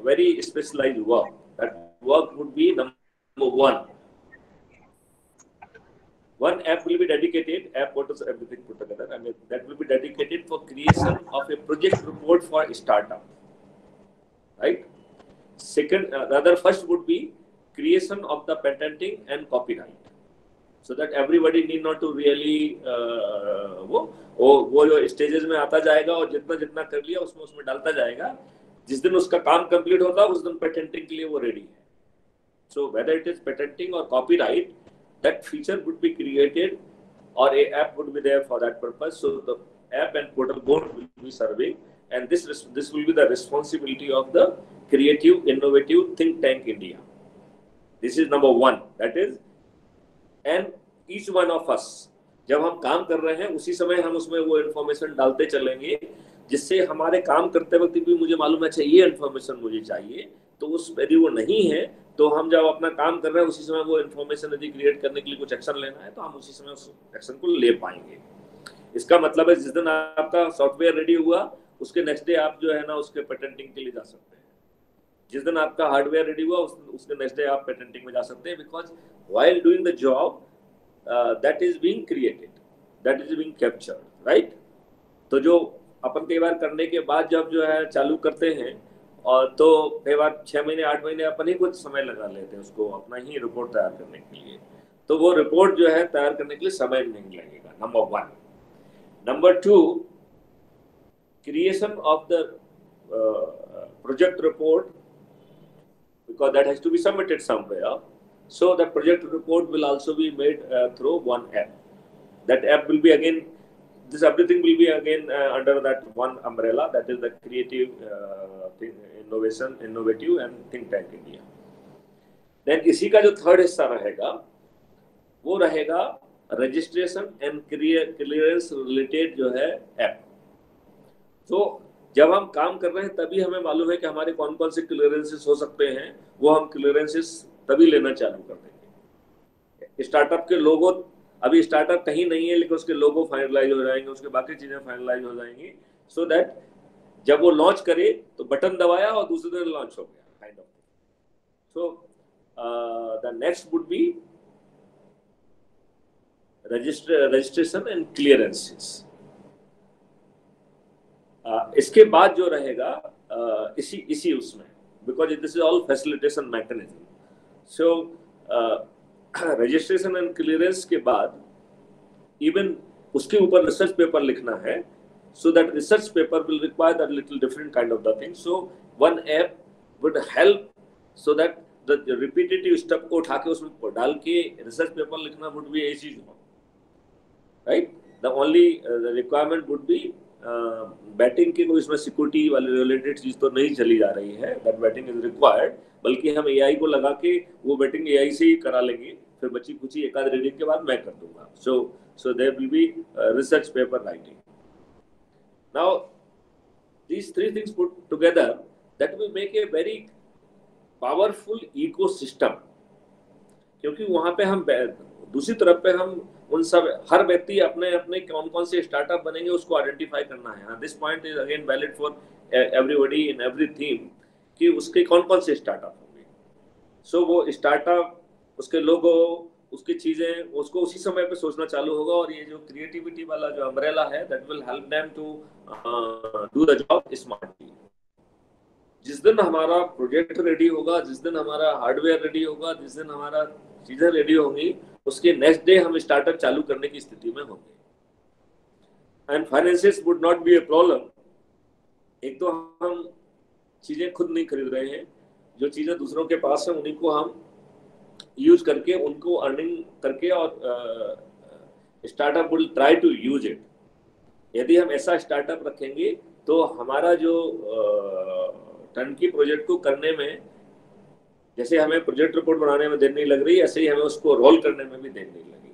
very specialized work. That work would be number one. One app will be dedicated, app portals, everything put together, and that will be dedicated for creation of a project report for a startup. Right? Second, first would be creation of the patenting and copyright, so that everybody need not to really वो जो stages में आता जाएगा और जितना कर लिया उसमें डालता जाएगा, जिस दिन उसका काम कंप्लीट होगा उस दिन पेटेंटिंग के लिए वो रेडी है. So whether it is patenting or copyright, that feature would be created or a app would be there for that purpose. So the app and portal board will be serving, and this will be the responsibility of the creative, innovative think tank India. This is number one. That is, and each one of us, जब हम काम कर रहे हैं उसी समय हम उसमें वो इन्फॉर्मेशन डालते चलेंगे, जिससे हमारे काम करते वक्त भी मुझे मालूम है ये इन्फॉर्मेशन मुझे चाहिए, तो उस यदि वो नहीं है तो हम जब अपना काम कर रहे हैं उसी समय वो इन्फॉर्मेशन यदि क्रिएट करने के लिए कुछ एक्शन लेना है तो हम उसी समय उस एक्शन को ले पाएंगे. इसका मतलब है जिस दिन आपका सॉफ्टवेयर रेडी हुआ उसके नेक्स्ट डे आप जो है ना उसके पेटेंटिंग के लिए जा सकते हैं. जिस दिन आपका हार्डवेयर रेडी हुआ उसके नेक्स्ट डे आप पेटेंटिंग में जा सकते हैं, because while doing the job that is being created, that is being captured, right? तो जो अपन कई बार करने के बाद जब जो है चालू करते हैं और तो कई बार 6 महीने 8 महीने अपन ही कुछ समय लगा लेते हैं उसको अपना ही रिपोर्ट तैयार करने के लिए, तो वो रिपोर्ट जो है तैयार करने के लिए समय नहीं लगेगा. Number 1. Number 2, creation of the project report, because that has to be submitted somewhere. So the project report will also be made through one app. That app will be again, this everything will be again under that one umbrella, that is the creative, innovative and think tank India. Then इसी का जो third हिस्सा रहेगा वो रहेगा registration and clearance related जो है app. तो जब हम काम कर रहे हैं तभी हमें मालूम है कि हमारे कौन कौन से क्लियरेंसेस हो सकते हैं, वो हम क्लियरेंसेस तभी लेना चालू कर देंगे। स्टार्टअप के लोगो, अभी स्टार्टअप कहीं नहीं है लेकिन उसके लोगो फाइनलाइज हो जाएंगे, उसके बाकी चीजें फाइनलाइज हो जाएंगी, सो दैट जब वो लॉन्च करे तो बटन दबाया और दूसरे दिन लॉन्च हो गया, kind of. So the next would be registration and clearances. इसके बाद जो रहेगा इसी उसमें, because this is all facilitation mechanism. So registration and clearance के बाद इवन उसके ऊपर रिसर्च पेपर लिखना है, so that research paper will require that little different kind of the thing. So one app would help so that the repetitive step को उठा के उसमें डाल के research paper लिखना would be easy job, right? The only the requirement would be batting की कोई इसमें सिक्योरिटी वाली रिलेटेड चीज तो नहीं चली जा रही है, that बैटिंग इज रिक्वायर्ड, बल्कि हम AI को लगा के वो बैटिंग AI से ही करा लेंगे, फिर बची कुछ एक आध रीडिंग के बाद मैं कर दूंगा। So there will be research paper writing. Now, these three things put together, that will make a very powerful ecosystem. क्योंकि वहाँ पे हम दूसरी तरफ पे हम उन सब हर व्यक्ति अपने अपने कौन कौन से स्टार्टअप बनेंगे उसको आइडेंटिफाई करना है। This point is again valid for everybody in every theme कि उसके कौन कौन से स्टार्टअप होंगे। सो वो स्टार्टअप, उसके लोगो, उसकी चीजें, उसको उसी समय पे सोचना चालू होगा। और ये जो क्रिएटिविटी वाला जो अम्ब्रेला है, that will help them to do the job smartly. जिस दिन हमारा प्रोजेक्ट रेडी होगा, जिस दिन हमारा हार्डवेयर रेडी होगा, जिस दिन हमारा चीजें रेडी होंगी, उसके नेक्स्ट डे हम स्टार्टअप चालू करने की स्थिति में होंगे। And finances would not be a problem. एक तो हम चीजें खुद नहीं खरीद रहे हैं, जो चीजें दूसरों के पास है उन्हीं को हम यूज करके उनको अर्निंग करके, और startup will try to use it. यदि हम ऐसा स्टार्टअप रखेंगे तो हमारा जो टर्नकी प्रोजेक्ट को करने में, जैसे हमें प्रोजेक्ट रिपोर्ट बनाने में देर नहीं लग रही, ऐसे ही हमें उसको रोल करने में भी देर नहीं लगेगी।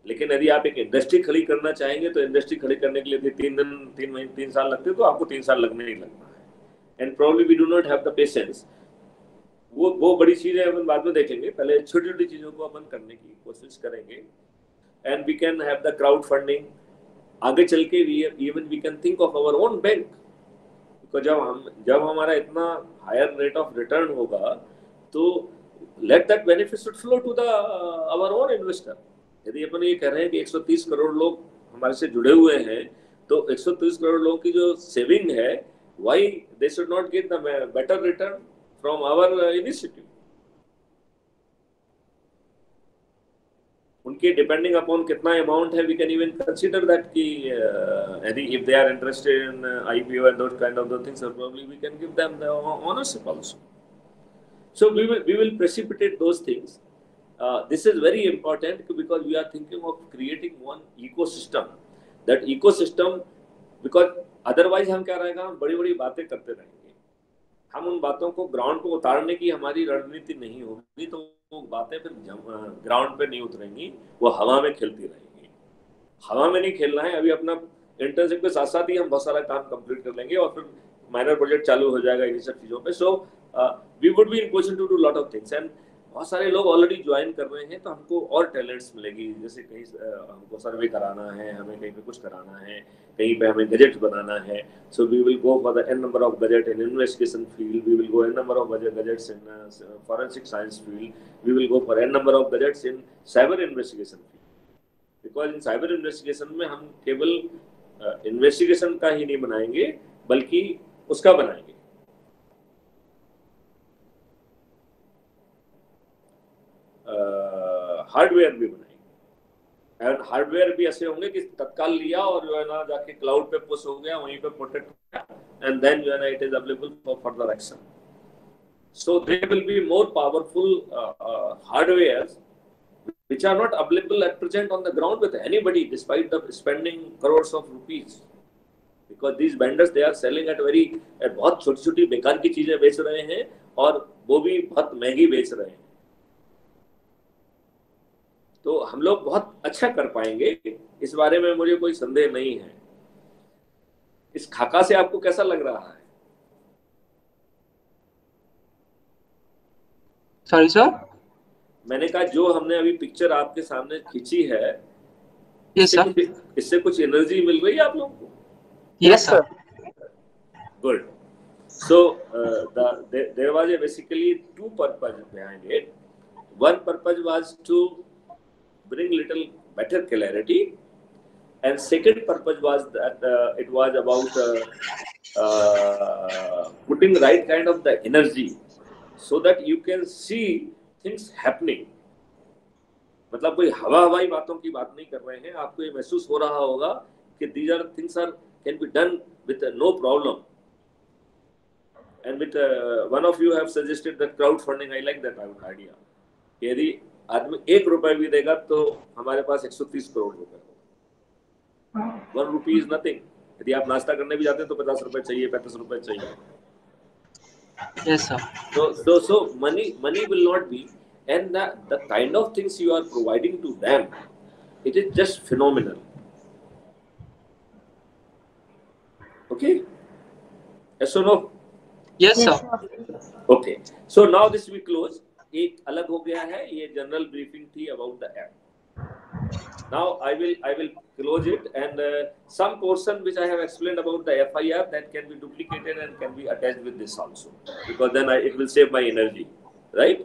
लेकिन यदि आप एक इंडस्ट्री खड़ी करना चाहेंगे तो इंडस्ट्री खड़ी करने के लिए 3 साल लगते, तो आपको 3 साल लगने ही लगना है। And probably we do not have the patience. वो बड़ी चीजें अपन बाद में देखेंगे, पहले छोटी छोटी चीजों को अपन करने की कोशिश करेंगे। And we can have the crowd funding. आगे चल के even we can think of our own bank, because जब हमारा इतना हायर रेट ऑफ रिटर्न होगा तो let that benefit should flow to the our own investor. यदि अपन ये कह रहे हैं कि 130 करोड़ लोग हमारे से जुड़े हुए हैं, तो 130 करोड़ लोगों की जो सेविंग है, why they should not get the better return from our initiative? उनके डिपेंडिंग अपॉन कितना अमाउंट है, we can even consider that कि if they are interested in IPO and those kind of the things, so probably we can give them the ownership also. So we will precipitate those things. This is very important because we are thinking of creating one ecosystem. That ecosystem, because otherwise हम क्या रहेगा, हम बड़ी बड़ी बातें करते रहेंगे, हम उन बातों को ग्राउंड पे उतारने की हमारी रणनीति नहीं होगी, तो वो बातें फिर ग्राउंड पे नहीं उतरेंगी, वो हवा में खेलती रहेंगी। हवा में नहीं खेलना है। अभी अपना इंटर्नशिप के साथ साथ ही हम बहुत सारा काम कंप्लीट कर लेंगे और फिर माइनर प्रोजेक्ट चालू हो जाएगा इन सब चीज़ों पे। So we would be in position to do lot of things. And बहुत सारे लोग ऑलरेडी ज्वाइन कर रहे हैं, तो हमको और टैलेंट्स मिलेगी। जैसे कहीं हमको सर्वे कराना है, हमें कहीं पे कुछ कराना है, कहीं पे हमें गजेट बनाना है, so we will go for the n number of gadget in investigation field, we will go n number of gadgets in forensic science field, we will go for n number of gadgets in cyber investigation field, because in cyber investigation में हम केवल investigation का ही नहीं बनाएंगे बल्कि उसका बनाएंगे, hardware भी बनाएंगे। एंड हार्डवेयर भी ऐसे होंगे कि तत्काल लिया और जो है ना जाके क्लाउड पे पुश हो गया, वहीं पे प्रोटेक्ट हो गया, एंड देन जो है ना it is available for further action. So there will be more powerful hardwares which are not available at present on the ground with anybody, despite the spending crores of rupees, because these vendors they are selling at very बहुत छोटी छोटी बेकार की चीजें बेच रहे हैं और वो भी बहुत महंगी बेच रहे हैं। तो हम लोग बहुत अच्छा कर पाएंगे, इस बारे में मुझे कोई संदेह नहीं है। इस खाका से आपको कैसा लग रहा है? Sorry sir. मैंने कहा जो हमने अभी पिक्चर आपके सामने खींची है, यस सर। इससे कुछ एनर्जी मिल रही है आप लोगों को? Yes sir. Good. So there was basically two purposes behind it. One purpose was to bring little better clarity, and second purpose was that it was about putting right kind of the energy so that you can see things happening. मतलब कोई हवाई बातों की बात नहीं कर रहे हैं, आपको ये महसूस हो रहा होगा कि these are things are can be done with no problem. And with one of you have suggested that crowdfunding. I like that idea. यदि आदमी 1 रुपए भी देगा तो हमारे पास 130 करोड़ रुपए होगा। 1 रुपी इज नथिंग। यदि आप नाश्ता करने भी जाते हैं तो 50 रुपए चाहिए, 35 रुपए चाहिए। Yes sir. So money will not be, and the kind of things you are providing to them, it is just phenomenal. Okay? Yes or no? Yes sir. Okay. So now this we close. एक अलग हो गया है, ये general briefing थी about the app. Now I will close it, and some portion which I have explained about the FIR that can be duplicated and can be attached with this also, because then it will save my energy, right?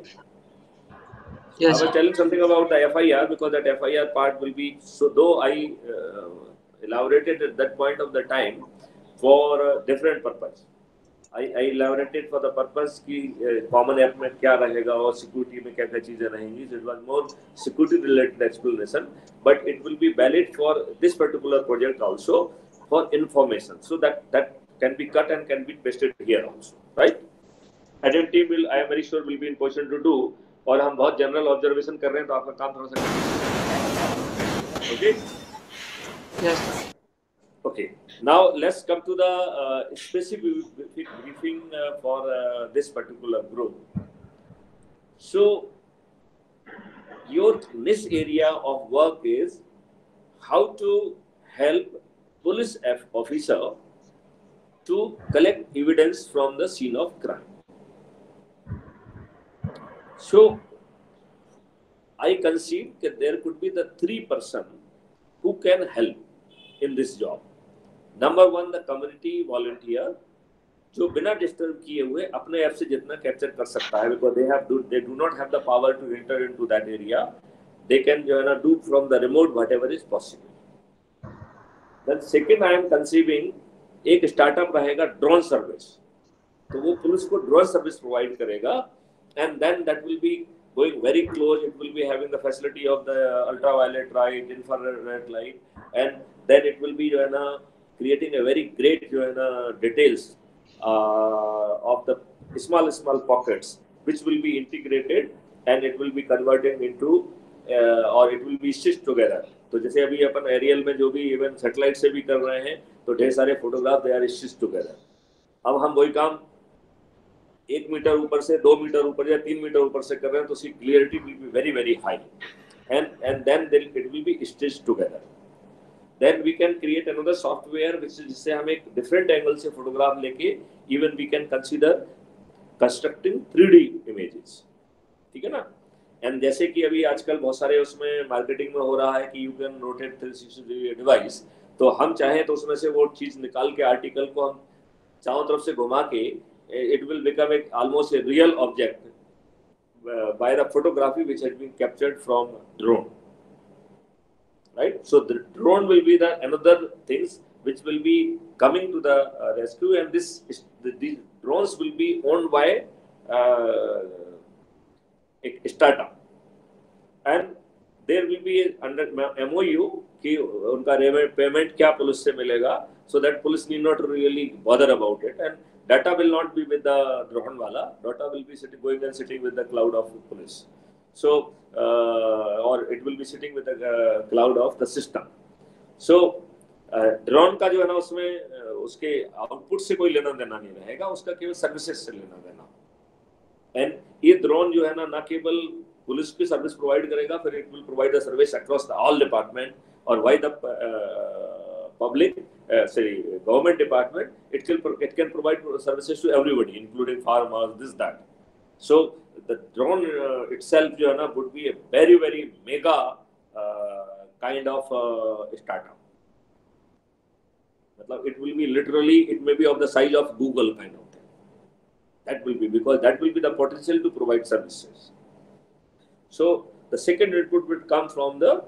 Yes. I was telling something about the FIR because that FIR part will be, so though I elaborated at that point of the time for different purpose. I elaborated for the purpose कि common app में क्या रहेगा और security में क्या क्या चीजें रहेंगी. So it was more security related explanation, but it will be valid for this particular project also for information. So that can be cut and can be pasted here also, right? Agent team will, I am very sure, will be in position to do. और हम बहुत general observation कर रहे हैं तो आपका काम थोड़ा सा okay? Yes. Okay, now let's come to the specific briefing for this particular group. So, your niche area of work is how to help police officer to collect evidence from the scene of crime. So, I conceive that there could be the 3 person who can help in this job. Number 1, the community volunteer, जो बिना disturb किए हुए अपने app से जितना capture कर सकता है, because they do not have the power to enter into that area. They can do from the remote whatever is possible. Then second, I am conceiving एक स्टार्टअप रहेगा ड्रोन सर्विस, तो वो police को drone service provide करेगा, and then that will be going very close. It will be having the facility of the ultraviolet light, infrared light, and then it will be creating a very great details of the small pockets which will be integrated and it will be converted into or it will be stitched together. तो जैसे अभी अपन aerial में जो भी even satellite से भी कर रहे हैं तो ढेर सारे photograph they are stitched together. अब हम वही काम 1 मीटर ऊपर से 2 मीटर ऊपर या 3 मीटर ऊपर से कर रहे हैं तो उसकी clarity will be very very high and then it will be stitched together. Then we can create another software which is जिससे हम एक different angle से फोटोग्राफ लेके even we can consider constructing 3D images, ठीक है ना? And जैसे कि अभी आजकल बहुत सारे उसमें मार्केटिंग में हो रहा है कि you can rotate 360 device, तो हम चाहें तो उसमें से वो चीज निकाल के आर्टिकल को हम चारों तरफ से घुमा के it will become almost a real object by the photography which has been captured from drone. Right, so the drone will be the another things which will be coming to the rescue, and these drones will be owned by a startup, and there will be under MOU कि उनका payment क्या police से मिलेगा, so that police need not really bother about it, and data will not be with the drone wala, data will be sitting with the cloud of police. So or it will be sitting with the cloud of the system. So drone का जो है ना उसमें उसके output से कोई लेना देना नहीं रहेगा, उसका केवल सर्विसेज से लेना देना। एंड ये ड्रोन जो है ना केवल पुलिस की सर्विस प्रोवाइड करेगा, फिर it will provide the service across all department, और why the public government department, it can provide services to everybody, including farmers, this that. So the drone itself जो है ना would be a very very mega kind of startup. मतलब it will be literally, it may be of the size of Google kind of thing. That will be, because that will be the potential to provide services. So the second input would come from the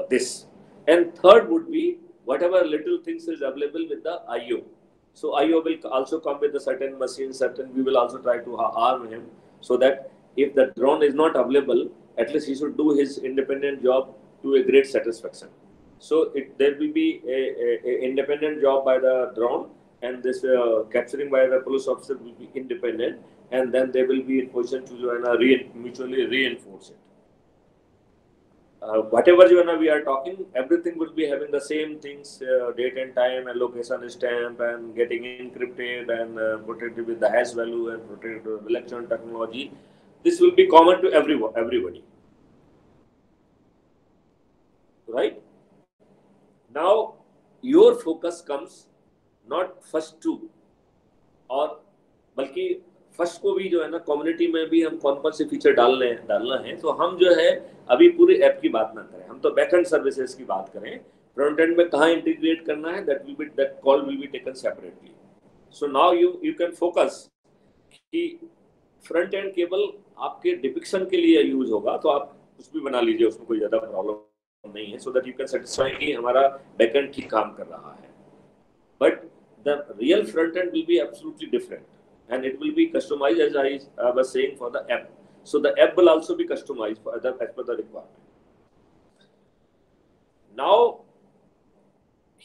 this, and third would be whatever little things is available with the IO. So IO will also come with a certain machine, certain, we will also try to arm him so that if the drone is not available, at least he should do his independent job to a great satisfaction. So there will be a independent job by the drone, and this capturing by the police officer will be independent, and then they will be in position to mutually reinforce it. Whatever we are talking, everything will be having the same things, date and time and location stamp, and getting encrypted and protected with the hash value and protected with electronic technology. This will be common to everybody. Right? Now, your focus comes not first to, और बल्कि first को भी जो है ना community में भी हम कौन कौन से फीचर डालना है, तो हम जो है अभी पूरे ऐप की बात ना करें, हम तो बैकएंड सर्विसेज की बात करें, फ्रंट एंड में कहाँ इंटीग्रेट करना है, that call will be taken separately. So now you can focus कि फ्रंट एंड केबल आपके डिपिक्शन के लिए यूज होगा, तो आप कुछ भी बना लीजिए, उसमें कोई ज्यादा प्रॉब्लम नहीं है, so that you can satisfy कि हमारा बैकएंड ठीक काम कर रहा है. But the real front end will be absolutely different, and it will be customized, as I was saying, for the app. So the app will also be customized for as per the requirement. Now,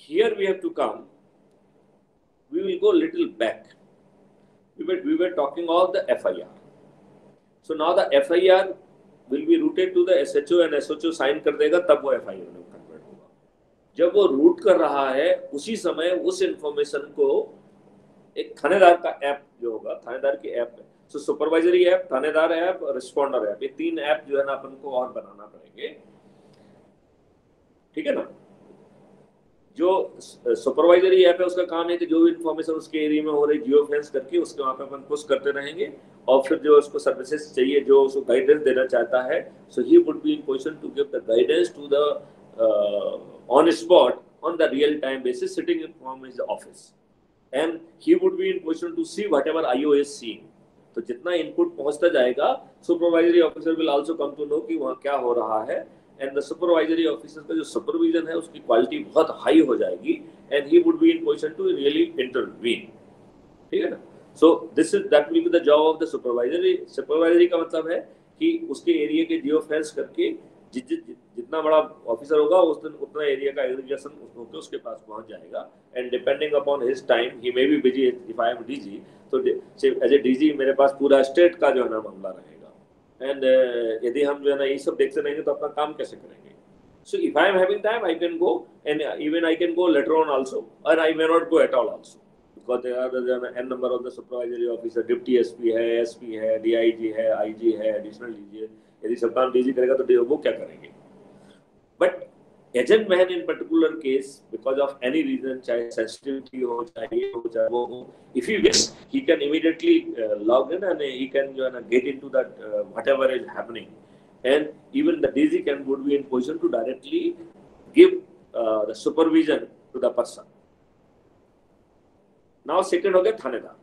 here we have to come. We will go little back. We were talking about the FIR. So now the FIR will be routed to the SHO, and SHO sign कर देगा, तब वो FIR में convert होगा. जब वो route कर रहा है, उसी समय उस information को एक थानेदार का ऐप जो होगा, थानेदार की ऐप है, सो सुपरवाइजरी ऐप, थानेदार ऐप और रिस्पॉन्डर ऐप, ये तीन ऐप जो है ना अपन को और बनाना पड़ेंगे. ठीक है ना? जो सुपरवाइजरी ऐप है उसका काम है कि जो भी इंफॉर्मेशन उसके एरिया में हो रही जियो फेंस करके उसके वहां पे अपन पुश करते रहेंगे, और फिर जो उसको सर्विसेज चाहिए, जो उसको गाइडेंस देना चाहता है, so he would be in position to give the guidance to the on spot on the real time basis, sitting in from his office. And he would be in position to see whatever IO is seeing. तो जितना input पहुंचता जाएगा, supervisory officer will also come to know कि वहाँ क्या हो रहा है, and the supervisory officer का जो सुपरविजन है उसकी क्वालिटी बहुत हाई हो जाएगी, and he would be in position to really intervene. ठीक है ना? So that will be the job of the supervisory. Supervisory का मतलब है कि उसके एरिया के जियो फेंस करके जितना बड़ा ऑफिसर होगा उतना एरिया का एग्रीगेशन होकर उसके पास पहुंच जाएगा, and depending upon his time he may be busy. If I M DG, तो एज ए डीजी मेरे पास पूरा स्टेट का जो है ना मामला रहेगा, एंड यदि हम जो है ना ये सब देखते रहेंगे तो अपना काम कैसे करेंगे. So if I am having time I can go, and even I can go later on also, और I may not go at all also, because there are the n number of the supervisory officer, deputy SP है, SP है, DIG है, IG है, additional DG है. यदि सब काम DG करेगा तो वो क्या करेंगे. But agent man in particular case, because of any reason, चाहे सेंसिटिविटी हो, चाहे ये हो, चाहे वो हो, if he wish he can immediately log in and he can जो है ना get into that whatever is happening, and even the DG can would be in position to directly give the supervision to the person. Now second हो गया थानेदार.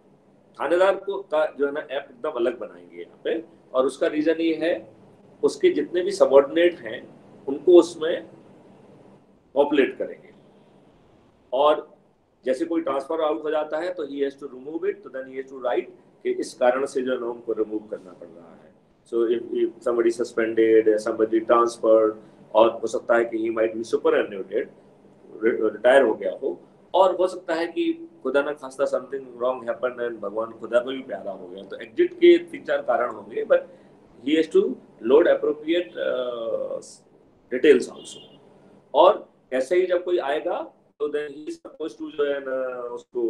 थानेदार को का जो है ना ऐप एकदम अलग बनाएंगे यहाँ पे, और उसका रीजन ये है उसके जितने भी सबऑर्डिनेट हैं उनको उसमें पॉपुलेट करेंगे, और जैसे कोई ट्रांसफर आउट हो जाता है तो he has to remove it, तो then he has to write कि इस कारण से जो है उनको रिमूव करना पड़ रहा है. So if somebody suspended, somebody transferred, और हो सकता है कि ही माइट बी सुपरएन्यूटेड, रिटायर हो गया हो, और हो सकता है कि खुदा ना खास्ता समथिंग रॉन्ग हैपन एंड भगवान खुदा को भी प्यारा हो गया, तो एग्जिट के 3-4 कारण होंगे, but he has to load appropriate details also. और ऐसे ही जब कोई आएगा तो then he is supposed to जो है ना उसको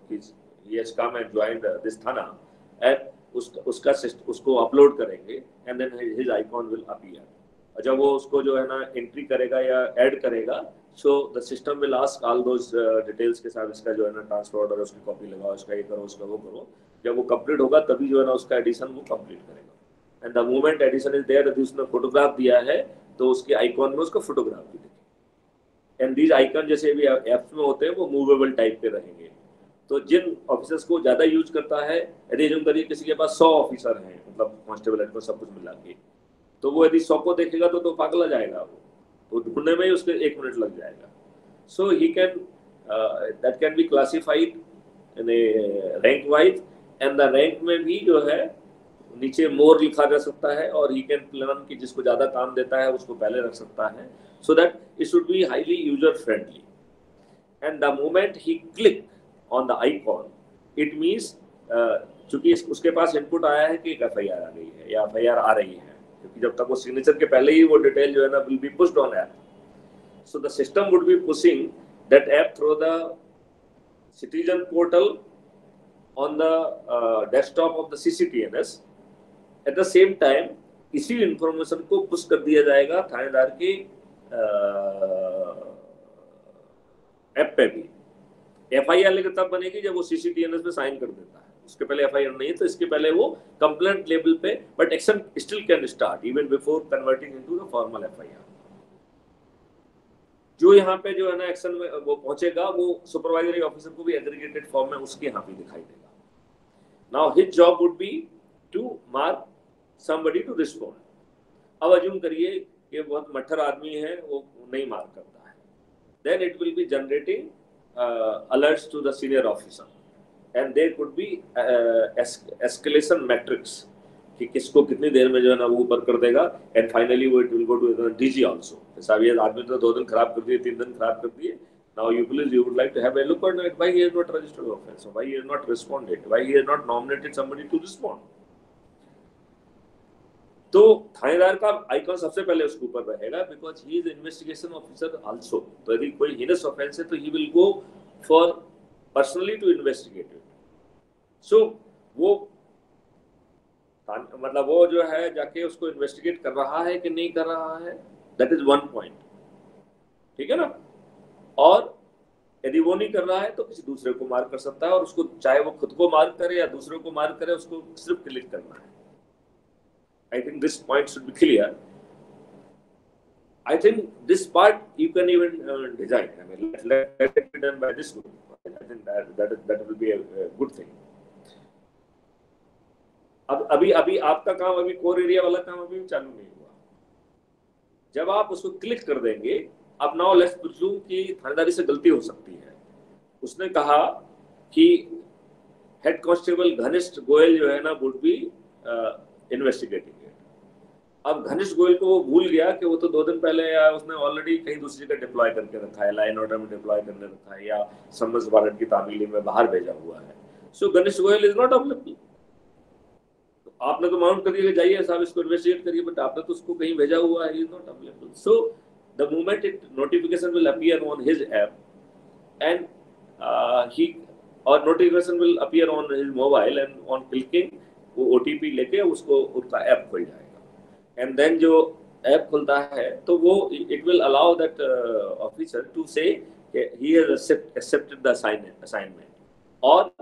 he has come and joined this thana, and उसको अपलोड करेंगे and then his icon will appear. और जब वो उसको जो है ना एंट्री करेगा या ऐड करेगा, so the system will ask all those details के साथ इसका जो है ना ट्रांसफर ऑर्डर, उसकी कॉपी लगाओ, उसका ये करो, उसका वो करो। जब वो कंप्लीट होगा तभी जो है ना उसका एडिशन वो कंप्लीट करेगा। And the moment addition is there, यदि उसने फोटोग्राफ दिया है तो उसके आइकॉन में उसका फोटोग्राफ भी दिखेगा। एंड दीज आइकॉन जैसे भी ऐप्स में होते हैं वो मूवेबल टाइप के रहेंगे। तो जिन ऑफिसर्स को ज्यादा यूज करता है, यदि जूम करिए किसी के पास 100 ऑफिसर हैं, मतलब कांस्टेबल को सब कुछ मिला के, तो वो यदि 100 को देखेगा तो पागल जाएगा, वो ढूंढने में ही उसके 1 मिनट लग जाएगा। So he can that can be classified in a rank wise, and the rank में भी जो है नीचे मोर लिखा जा सकता है, और ही कैन प्लान कि जिसको ज्यादा काम देता है उसको पहले रख सकता है, so that it should be highly user friendly. And the moment he click on the icon, it means चूंकि उसके पास इनपुट आया है कि एक एफआईआर आ गई है या एफआईआर आ रही है, क्योंकि जब तक वो सिग्नेचर के पहले ही वो डिटेल जो है ना will be pushed on app. So the system would be pushing that app through the citizen portal on the desktop of the CCTNS। At the same time इसी इंफॉर्मेशन को पुश कर दिया जाएगा थानेदार के ऐप पे भी। एफआईआर लेकर तब बनेगी जब वो CCTNS पे साइन कर देता है, उसके पहले एफआईआर नहीं है, तो इसके पहले वो कंप्लेंट लेवल पे, but action still can start even before converting into the formal FIR. जो यहाँ पे जो है ना एक्शन में वो पहुंचेगा, वो सुपरवाइजरी ऑफिसर को भी एग्रीगेटेड फॉर्म में उसके यहाँ पे दिखाई देगा। Now his job would be to mark somebody to respond. अब अज्यूम करिए कि बहुत मट्ठर आदमी है, वो नहीं मार्क करता है, then it will be generating alerts to the senior officer, and there could be escalation metrics कि किसको कितनी देर में जो है ना वो ऊपर कर देगा, and finally it will go to DG also। साहब ये आदमी तो 2 दिन खराब कर दिए, 3 दिन खराब कर दिए, now you police you would like to have a look on it, why he has not registered offense, why he has not responded, why he has not nominated somebody to respond। तो थानेदार का icon सबसे पहले उसके ऊपर रहेगा, because he is investigation officer also. तो यदि कोई हीनस ऑफेंस है तो he will go for personally to investigate it. So वो मतलब वो जो है जाके उसको इन्वेस्टिगेट कर रहा है कि नहीं कर रहा है, दैट इज वन पॉइंट, ठीक है ना। और यदि वो नहीं कर रहा है तो किसी दूसरे को मार्क कर सकता है, और उसको चाहे वो खुद को मार्क करे या दूसरे को मार्क करे, उसको सिर्फ क्लिक करना है। I think this point should be clear. I think this part you can even design. I mean, let it be done by this group. I think that will be a good thing. अब अभी आपका काम, अभी core area वाला काम अभी चालू नहीं हुआ। जब आप उसको क्लिक कर देंगे, अब नाउ लेट्स प्रिज्यूम कि थानेदारी से गलती हो सकती है। उसने कहा कि हेड कांस्टेबल घनिष्ठ गोयल जो है ना वुड बी इन्वेस्टिगेटिंग। अब घनिष्ठ गोयल को वो भूल गया कि वो तो 2 दिन पहले या उसने ऑलरेडी कहीं दूसरी जगह डिप्लॉय करके रखा है, लाइन ऑर्डर में डिप्लॉय करने रखा है, या समन्स वारंट की तामीली में बाहर भेजा हुआ है। सो घनिष्ठ गोयल इज नॉट अवेलेबल। आपने तो माउंट कर दिया, जाइए साहब इसको इन्वेस्टिगेट करिए, बट आपने तो उसको कहीं भेजा हुआ है, is not available. So the moment it notification will appear on his app, and he और notification will appear on his mobile, and on clicking वो OTP लेके उसको उनका ऐप खुल जाएगा। एंड देन जो ऐप खुलता है तो वो it will allow that officer to say he has accepted the assignment. और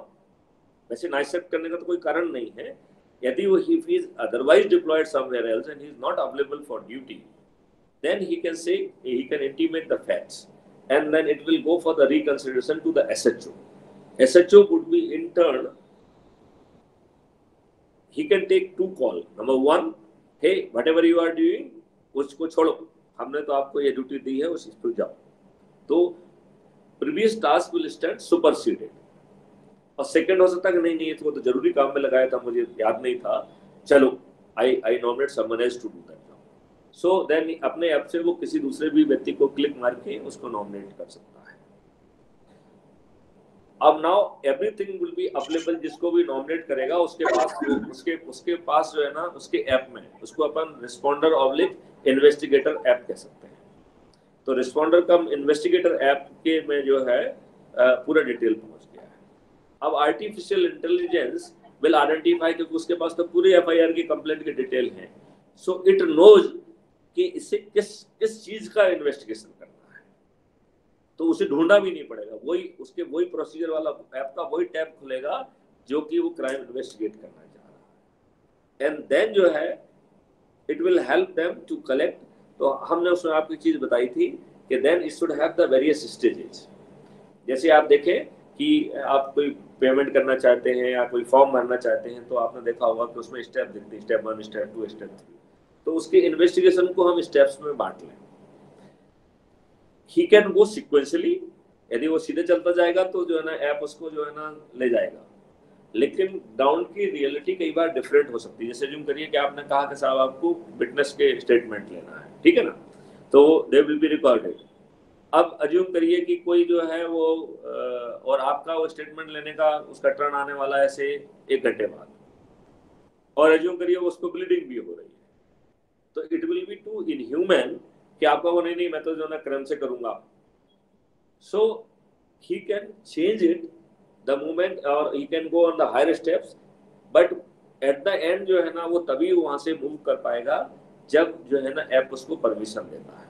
वैसे ना एक्सेप्ट करने का तो कोई कारण नहीं है। यदि वो he is otherwise deployed somewhere else and he is not available for duty, then he can say he can intimate the facts, and then it will go for the reconsideration to the SHO। SHO would be in turn, he can take 2 calls. Number 1, hey, whatever you are doing, उसको छोड़ो, हमने तो आपको ये duty दी है, उस पर जाओ। तो previous task will stand superseded। और सेकंड हो सकता है कि नहीं ये तो जरूरी काम में लगाया था, मुझे याद नहीं था, चलो I nominate someone else to do that job। So then अपने ऐप से वो किसी दूसरे भी व्यक्ति को क्लिक मार के उसको नॉमिनेट कर सकता है। अब now everything will be available. जिसको भी नॉमिनेट करेगा उसके पास जो है ना उसके ऐप में, उसको अपन रिस्पॉन्डर ऑब्लिक इन्वेस्टिगेटर ऐप कह सकते हैं। तो रिस्पॉन्डर कम इन्वेस्टिगेटर ऐप के में जो है पूरा डिटेल पहुंच गया है। अब आर्टिफिशियल इंटेलिजेंस will identify, क्योंकि उसके पास तो पूरी FIR की कंप्लेंट की डिटेल है, so it knows कि इससे किस चीज का इन्वेस्टिगेशन करना है, तो उसे ढूंढना भी नहीं पड़ेगा, वही प्रोसीजर वाला ऐप का वही टैब खुलेगा जो कि वो क्राइम इन्वेस्टिगेट करना चाह रहा है, एंड देन जो है it will help them to collect. तो हमने उसमें आपकी चीज बताई थी कि then it should have the various stages. जैसे आप देखें कि आप कोई पेमेंट करना चाहते हैं या कोई फॉर्म भरना चाहते हैं, तो आपने देखा होगा कि उसमें स्टेप दिखते हैं, स्टेप 1, स्टेप 2, स्टेप 3। तो उसके इन्वेस्टिगेशन को हम स्टेप्स में बांट लें। ही कैन गो सिक्वेंशली, यदि वो सीधे चलता जाएगा तो जो है ना ऐप उसको जो है ना ले जाएगा, लेकिन डाउन की रियलिटी कई बार डिफरेंट हो सकती है। जैसे अज्यूम करिए कि आपने कहा कि साहब आपको विटनेस के स्टेटमेंट लेना है, ठीक है ना, तो दे विल बी रिकॉर्डेड। अब अज्यूम करिए कि कोई जो है वो और आपका वो स्टेटमेंट लेने का उसका टर्न आने वाला है ऐसे 1 घंटे बाद, और अज्यूम करिए उसको ब्लीडिंग भी हो रही है, तो it will be too inhuman कि आपका वो नहीं मैं तो जो है ना क्रम से करूंगा। So he can change it the moment, or he can go on the higher steps, but at the end जो है ना वो तभी वहां से मूव कर पाएगा जब जो है ना ऐप उसको परमिशन देता है।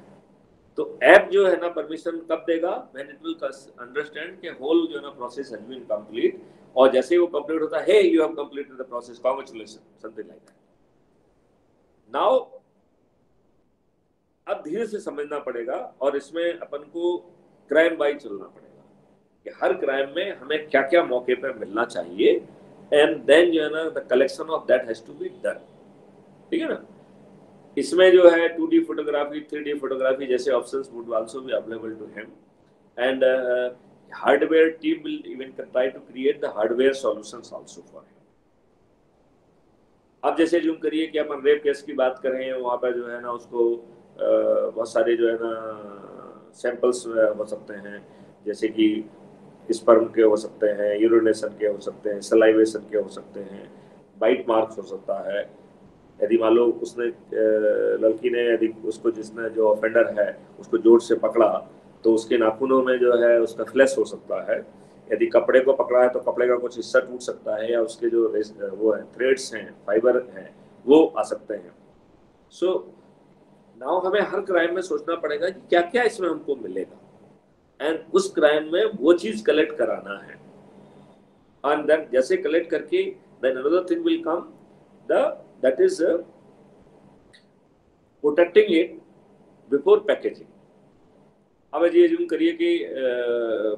तो ऐप जो है ना परमिशन कब देगा, when it will understand कि whole जो है ना process has been complete, और जैसे ही वो कंप्लीट होता है, hey you have completed the process, congratulations, something like that. Now अब धीरे से समझना पड़ेगा, और इसमें अपन को क्राइम बाई चलना पड़ेगा कि हर क्राइम में हमें क्या क्या मौके पर मिलना चाहिए, एंड देन जो है ना the collection of that has to be done, ठीक है ना। इसमें जो है 2D फोटोग्राफी, 3D फोटोग्राफी जैसे options would also be available to him, and hardware team will even try to create the hardware solutions also for him. अब जैसे zoom करिए कि अपन रेप केस की बात कर रहे हैं, वहाँ पर जो है ना उसको बहुत सारे जो है ना सैंपल्स हो सकते हैं, जैसे कि स्पर्म के हो सकते हैं, यूरिनेशन के हो सकते हैं, सलाइवेशन के हो सकते हैं, बाइट मार्क्स हो सकता है। यदि मान लो उसने लड़की ने यदि उसको जिसने जो ऑफेंडर है उसको जोर से पकड़ा तो उसके नाखूनों में जो है उसका फ्लैश हो सकता है। यदि कपड़े को पकड़ा है तो कपड़े का कुछ हिस्सा टूट सकता है, या उसके जो वो है थ्रेड्स हैं, फाइबर हैं, वो आ सकते हैं। सो नाउ हमें हर क्राइम में सोचना पड़ेगा कि क्या क्या इसमें हमको मिलेगा, एंड उस क्राइम में वो चीज कलेक्ट कराना है, एंड देन जैसे कलेक्ट करके then another thing will come that is protecting it before packaging. अब ये जूम करिए कि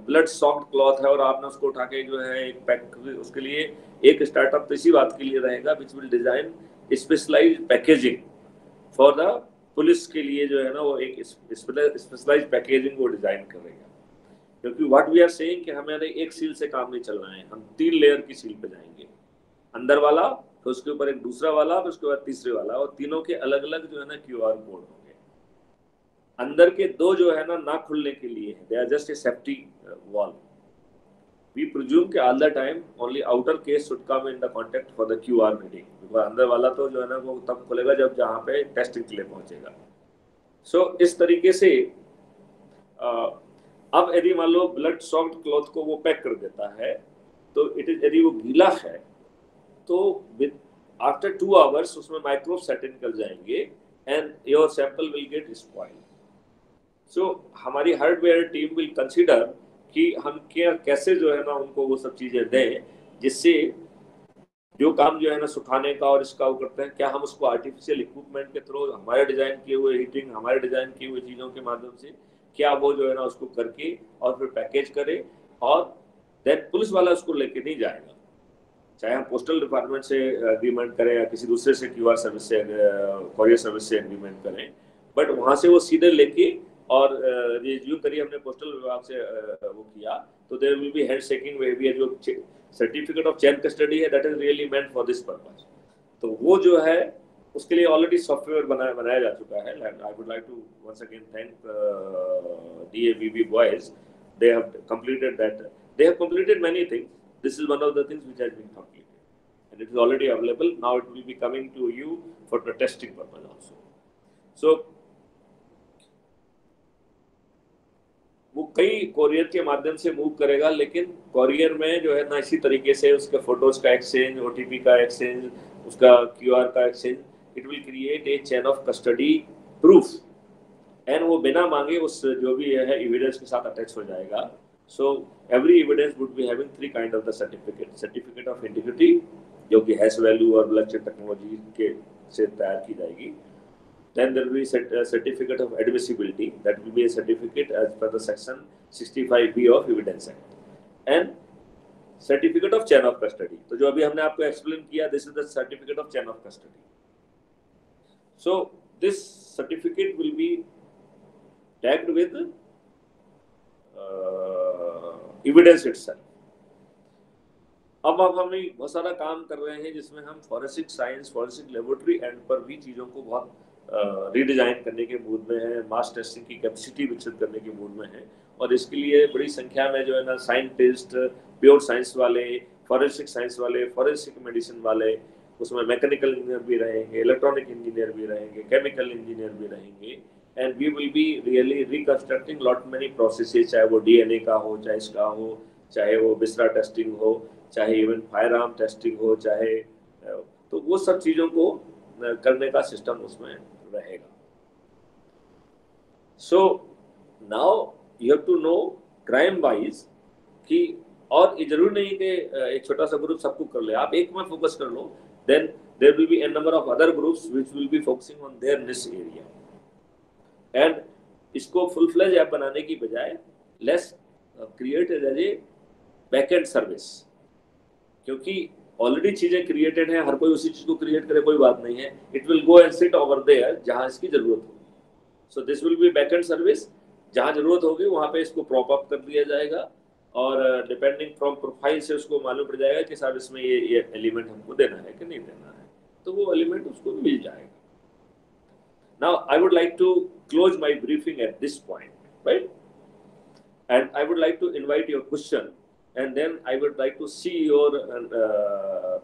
ब्लड सॉफ्ट क्लॉथ है और आपने उसको उठा के जो है एक पैक, उसके लिए एक स्टार्टअप तो इसी बात के लिए रहेगा which will design specialised packaging for the police के लिए जो है ना वो एक स्पेशलाइज्ड पैकेजिंग वो डिजाइन करेगा, क्योंकि व्हाट वी आर सेइंग कि हमारे एक सील से काम नहीं चलना है, हम 3 लेयर की सील पे जाएंगे, अंदर वाला, तो उसके ऊपर एक दूसरा वाला, फिर उसके बाद तीसरे वाला, और तीनों के अलग अलग जो है ना QR कोड होंगे। अंदर के 2 जो है ना खुलने के लिए है, they are just a safety wall. We presume कि all the time only outer case should come in the contact for the QR reading, because अंदर वाला तो जो है ना वो तब खुलेगा जब जहाँ पे टेस्टिंग के लिए पहुंचेगा। सो इस तरीके से अब यदि मान लो ब्लड सॉफ्ट क्लॉथ को वो पैक कर देता है, तो इट इज, यदि वो गीला है तो विद आफ्टर 2 आवर्स उसमें माइक्रोब सेट इन कर जाएंगे and your sample will get spoiled. So हमारी हार्डवेयर टीम विल कंसीडर कि हम कैसे जो है ना उनको वो सब चीजें दें जिससे जो काम जो है ना सुखाने का और इसका वो करते हैं, क्या हम उसको आर्टिफिशियल इक्विपमेंट के थ्रू हमारे डिजाइन किए हुए हीटिंग, हमारे डिजाइन किए हुए चीजों के माध्यम से क्या वो जो है ना उसको करके और फिर पैकेज करे, और देन पुलिस वाला उसको लेके नहीं जाएगा, चाहे हम पोस्टल डिपार्टमेंट से एग्रीमेंट करें या किसी दूसरे से QR सर्विस से, कोरियर सर्विस से एग्रीमेंट करें, बट वहां से वो सीधे लेके, और ये यूं करिए हमने पोस्टल विभाग से वो किया तो there will be hand shaking behaviour, जो सर्टिफिकेट ऑफ चेन कस्टडी है that is really meant for this purpose. तो वो जो है उसके लिए ऑलरेडी सॉफ्टवेयर बनाया जा चुका है। I would like to once again thank DAVB boys, they have completed that, they have completed many things. This is one of the things which has been completed and it is already available. Now it will be coming to you for the testing purpose also. So वो कई courier के माध्यम से move करेगा, लेकिन courier में जो है ना इसी तरीके से उसके फोटोज का एक्सचेंज, ओटीपी का एक्सचेंज, उसका क्यूआर का exchange, it will create a chain of custody proof, and वो बिना मांगे उस जो भी है एविडेंस के साथ अटैच हो जाएगा. So every evidence would be having 3 kind of the certificate. Certificate of integrity जो कि हैश वैल्यू और ब्लॉकचेन टेक्नोलॉजी के से तैयार की जाएगी. Then there will be a certificate of admissibility, that will be a certificate as per the section 65B of Evidence Act, and certificate of chain of custody. तो जो अभी हमने आपको explain किया, this is the certificate of chain of custody. So this certificate will be tagged with evidence itself. अब हम बहुत सारा काम कर रहे हैं जिसमें हम forensic science, forensic laboratory and पर भी चीज़ों को बहुत रीडिजाइन करने के मूड में है, मास टेस्टिंग की कैपेसिटी विकसित करने के मूड में है, और इसके लिए बड़ी संख्या में जो है ना साइंटिस्ट, प्योर साइंस वाले, फॉरेंसिक साइंस वाले, फॉरेंसिक मेडिसिन वाले, उसमें मैकेनिकल इंजीनियर भी रहेंगे, इलेक्ट्रॉनिक इंजीनियर भी रहेंगे, केमिकल इंजीनियर भी रहेंगे, and we will be really reconstructing lot many processes, चाहे वो डीएनए का हो, चाहे इसका हो, चाहे वो बिस्रा टेस्टिंग हो, चाहे इवन फायर आर्म टेस्टिंग हो, चाहे तो वो सब चीज़ों को करने का सिस्टम उसमें रहेगा. So now you have to know crime wise कि, और ये जरूर नहीं कि एक छोटा सा ग्रुप सबको कर ले, आप एक में फोकस कर लो, then there will be n number of other groups which will be focusing on their niche area, and इसको फुल फ्लेज ऐप बनाने की बजाय let's create as a backend service, क्योंकि ऑलरेडी चीजें क्रिएटेड हैं, हर कोई उसी चीज को क्रिएट करे कोई बात नहीं है. It will go and sit over there जहां इसकी जरूरत होगी. So this will be backend service, जहां जरूरत होगी वहां पे इसको प्रॉप अप कर दिया जाएगा, और डिपेंडिंग फ्रॉम प्रोफाइल से उसको मालूम पड़ जाएगा कि साहब इसमें ये एलिमेंट हमको देना है कि नहीं देना है, तो वो एलिमेंट उसको मिल जाएगा. Now I would like to close my briefing at this point, right, and I would like to invite your question, and then I would like to see your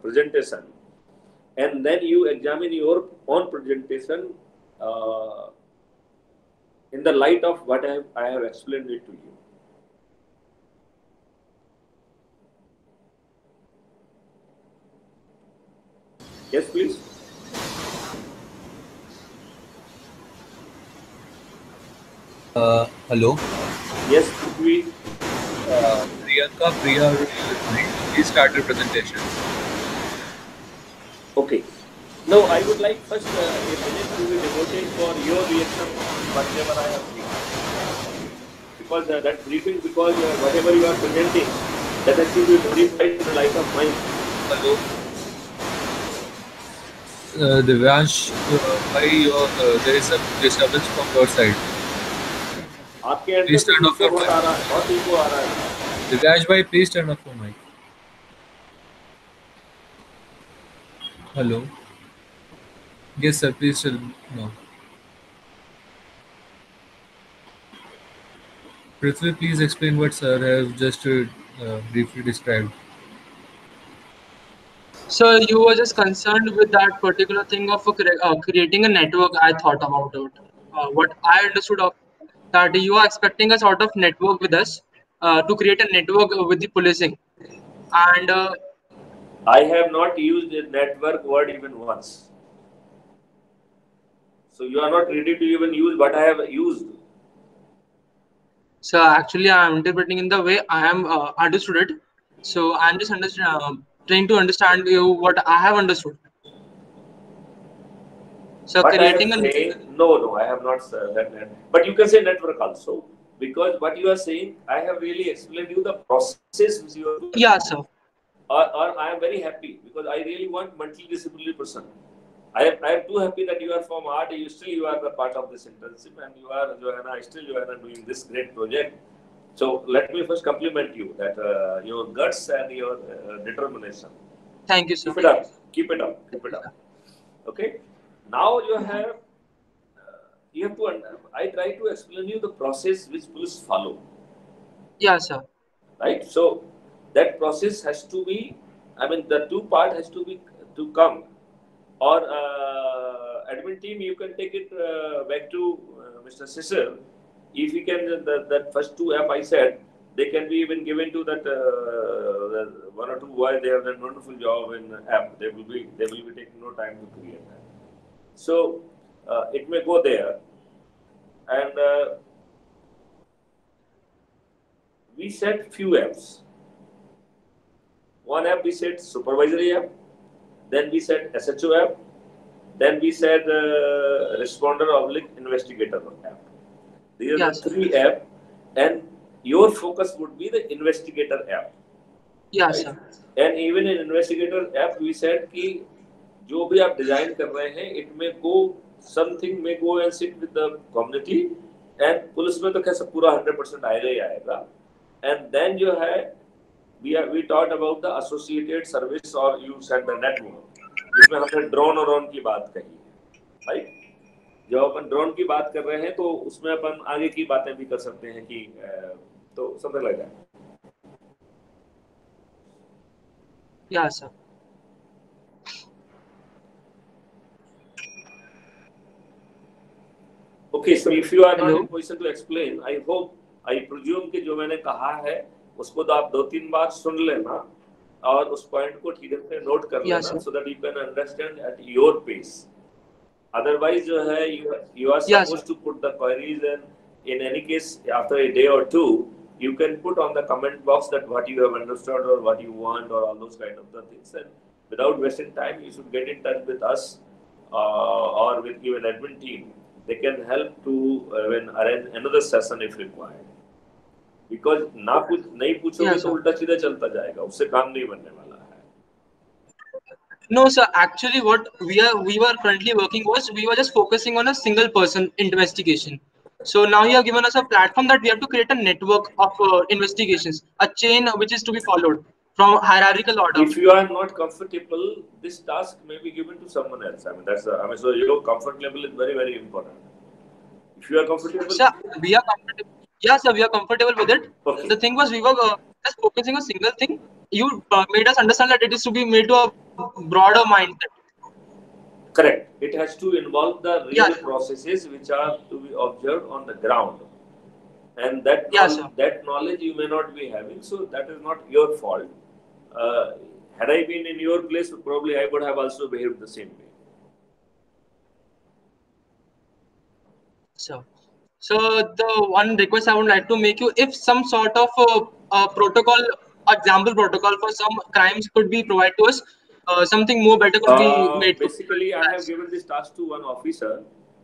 presentation, and then you examine your own presentation in the light of what I have explained it to you. Yes, please. Hello. Yes, we. Priya, please start your presentation. Okay. No, I would like first a minute to be devoted for your reaction on whatever I have seen. Because that briefing, because whatever you are presenting, that has to be modified in the light of mine. Hello. Divyansh, why there is a disturbance from your side? आपके Please turn off your mic. बहुत eco आ रहा है. Divyansh bhai, please turn off your mic. Hello. Yes sir, please tell no. Prithvi, please explain what sir have just briefly described. So you were just concerned with that particular thing of creating a network. I thought about it. What I understood of that, you are expecting a sort of network with us to create a network with the policing, and I have not used the network word even once. So you are not ready to even use what I have used. So actually, I am interpreting in the way I am understood it. So I am just trying to understand you what I have understood. So But creating no, I have not said that. But you can say network also, because what you are saying, I have really explained you the process which you are doing. Yeah, sir. Or I am very happy because I really want multidisciplinary person. I am too happy that you are from art. You are the part of this internship, and you are doing this great project. So let me first compliment you that your guts and your determination. Thank you, sir. Keep it up. Okay. Now you have to. I try to explain you the process which police follow. Yeah, sir. Right. So that process has to be. I mean, the two part has to be to come. Or admin team, you can take it back to Mr. Cecil. if you can, that first two app I said, they can be even given to that one or two boys. They have done a wonderful job in app. They will be taking no time to create that. So it may go there, and we set few apps. One app we said supervisory app, then we said SHO app, then we said responder/investigator app. These are the three apps, and your focus would be the investigator app. Yeah, right? Sir. And even in investigator app, we said कि जो भी आप design कर रहे हैं, it may go something may go and sit with the community, and police में तो कैसे पूरा 100% आएगा ही आएगा. And then जो है we talked about the associated service or you said the network, जिसमें हमने ड्रोन और ऑन की बात कही है, राइट? जब अपन ड्रोन की बात कर रहे हैं तो उसमें अपन आगे की बातें भी कर सकते हैं कि तो something like that. Yeah, sir. Okay, so if you are not in position to explain, I presume कि जो मैंने कहा है उसको तो आप 2-3 बार सुन लेना और उस पॉइंट को ठीक से नोट कर लेना, so that you can understand at your pace. Otherwise, जो है you are supposed to put the queries, and in any case after a day or two you can put on the comment box that what you have understood or what you want or all those kind of the things, and without wasting time you should get in touch with us or with even admin team. They can help to arrange another session if required. Because नहीं पूछोगे तो उल्टा सीधा चलता जाएगा, उससे काम नहीं बनने वाला है. No, sir. Actually, what we were currently working was we were just focusing on a single person investigation. So now you have given us a platform that we have to create a network of investigations, a chain which is to be followed from hierarchical order. If you are not comfortable, this task may be given to someone else. I mean, so your comfort level is very, very important. If you are comfortable, sir, we are comfortable. Yes, sir, we are comfortable with it. Okay. The thing was, we were just focusing on a single thing. You made us understand that it is to be made to a broader mindset. Correct. It has to involve the real processes which are to be observed on the ground, and that that knowledge you may not be having. So that is not your fault. Had I been in your place, probably I would have also behaved the same way. So the one request I would like to make you, if some sort of protocol, example protocol for some crimes could be provided to us, something more better could be made. Basically, I have given this task to one officer.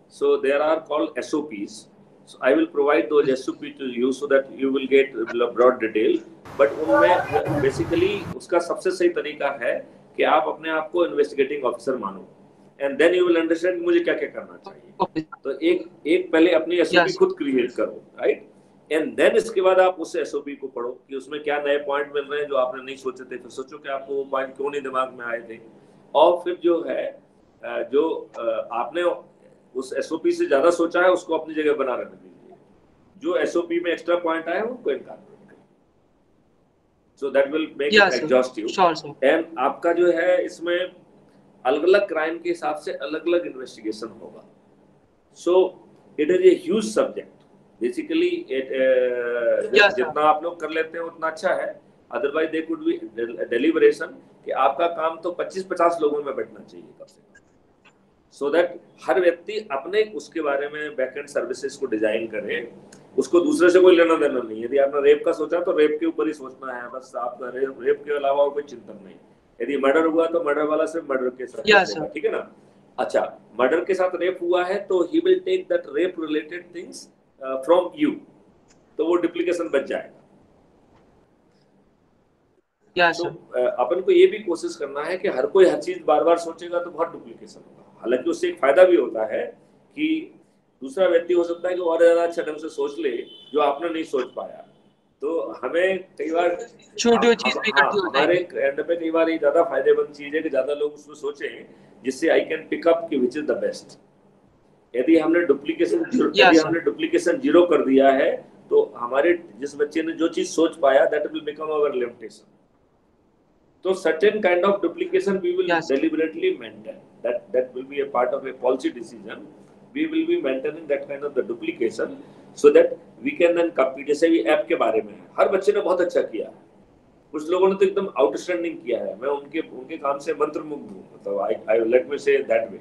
So there are called SOPs. So I will provide those SOP to you so that you will get broad detail. But उनमें basically उसका सबसे सही तरीका है कि आप अपने आप को investigating officer मानो. And then you will understand मुझे क्या क्या करना चाहिए. तो एक पहले अपनी SOP खुद क्रिएट करो, right? And then इसके बाद आप उस SOP को पढ़ो कि उसमें क्या नए पॉइंट मिल रहे हैं जो आपने नहीं सोचे थे. फिर सोचो कि आपको वो पॉइंट क्यों नहीं दिमाग में आए थे. और फिर जो है जो आपने उस SOP से ज्यादा सोचा है उसको अपनी जगह बना रहने दीजिए. जो SOP में एक्स्ट्रा पॉइंट आए उनको इनकारपोरेट करिए. So that will make it exhaustive. Sure, sir. And आपका जो है इसमें अलग-अलग क्राइम के हिसाब से अलग-अलग इन्वेस्टिगेशन होगा. So it is a huge subject. Basically, जितना आप लोग कर लेते हैं उतना अच्छा है. Otherwise, there could be deliberation कि आपका काम तो 25-50 लोगों में बैठना चाहिए कम से कम. So that हर व्यक्ति अपने उसके बारे में बैकएंड सर्विसेज को डिजाइन करे. उसको दूसरे से कोई लेना देना नहीं. यदि आपने रेप का सोचा तो रेप के ऊपर ही सोचना है. बस आपका रेप के अलावा कोई चिंतन नहीं. यदि मर्डर हुआ तो मर्डर वाला सिर्फ मर्डर के साथ, ठीक है ना. अच्छा, मर्डर के साथ रेप हुआ है तो he will take that rape related things from you, तो वो डुप्लीकेशन बच जाएगा. तो अपन को ये भी कोशिश करना है कि हर कोई हर चीज बार बार सोचेगा तो बहुत डुप्लीकेशन होगा. हालांकि उससे एक फायदा भी होता है कि दूसरा व्यक्ति हो सकता है कि और ज्यादा अच्छा ढंग से सोच ले जो आपने नहीं सोच पाया. तो हमें कई बार छोटी चीज भी इकट्ठी हो हमारे एंड पे कई बार ये ज्यादा फायदेमंद चीज है कि ज्यादा लोग उसमें सोचें जिससे आई कैन पिक अप कि विच इज द बेस्ट. यदि हमने डुप्लीकेशन जीरो कर दिया है तो हमारे जिस बच्चे ने जो चीज सोच पाया that will become our limitation. तो certain kind of duplication we will deliberately maintain. That will be a part of a policy decision we will be maintaining that kind of the duplication so that we can then compete. जैसे भी app के बारे में है, हर बच्चे ने बहुत अच्छा किया है, कुछ लोगों ने तो एकदम आउटस्टैंडिंग किया है, मैं उनके काम से मंत्रमुग्ध हूँ, मतलब I let me say that way.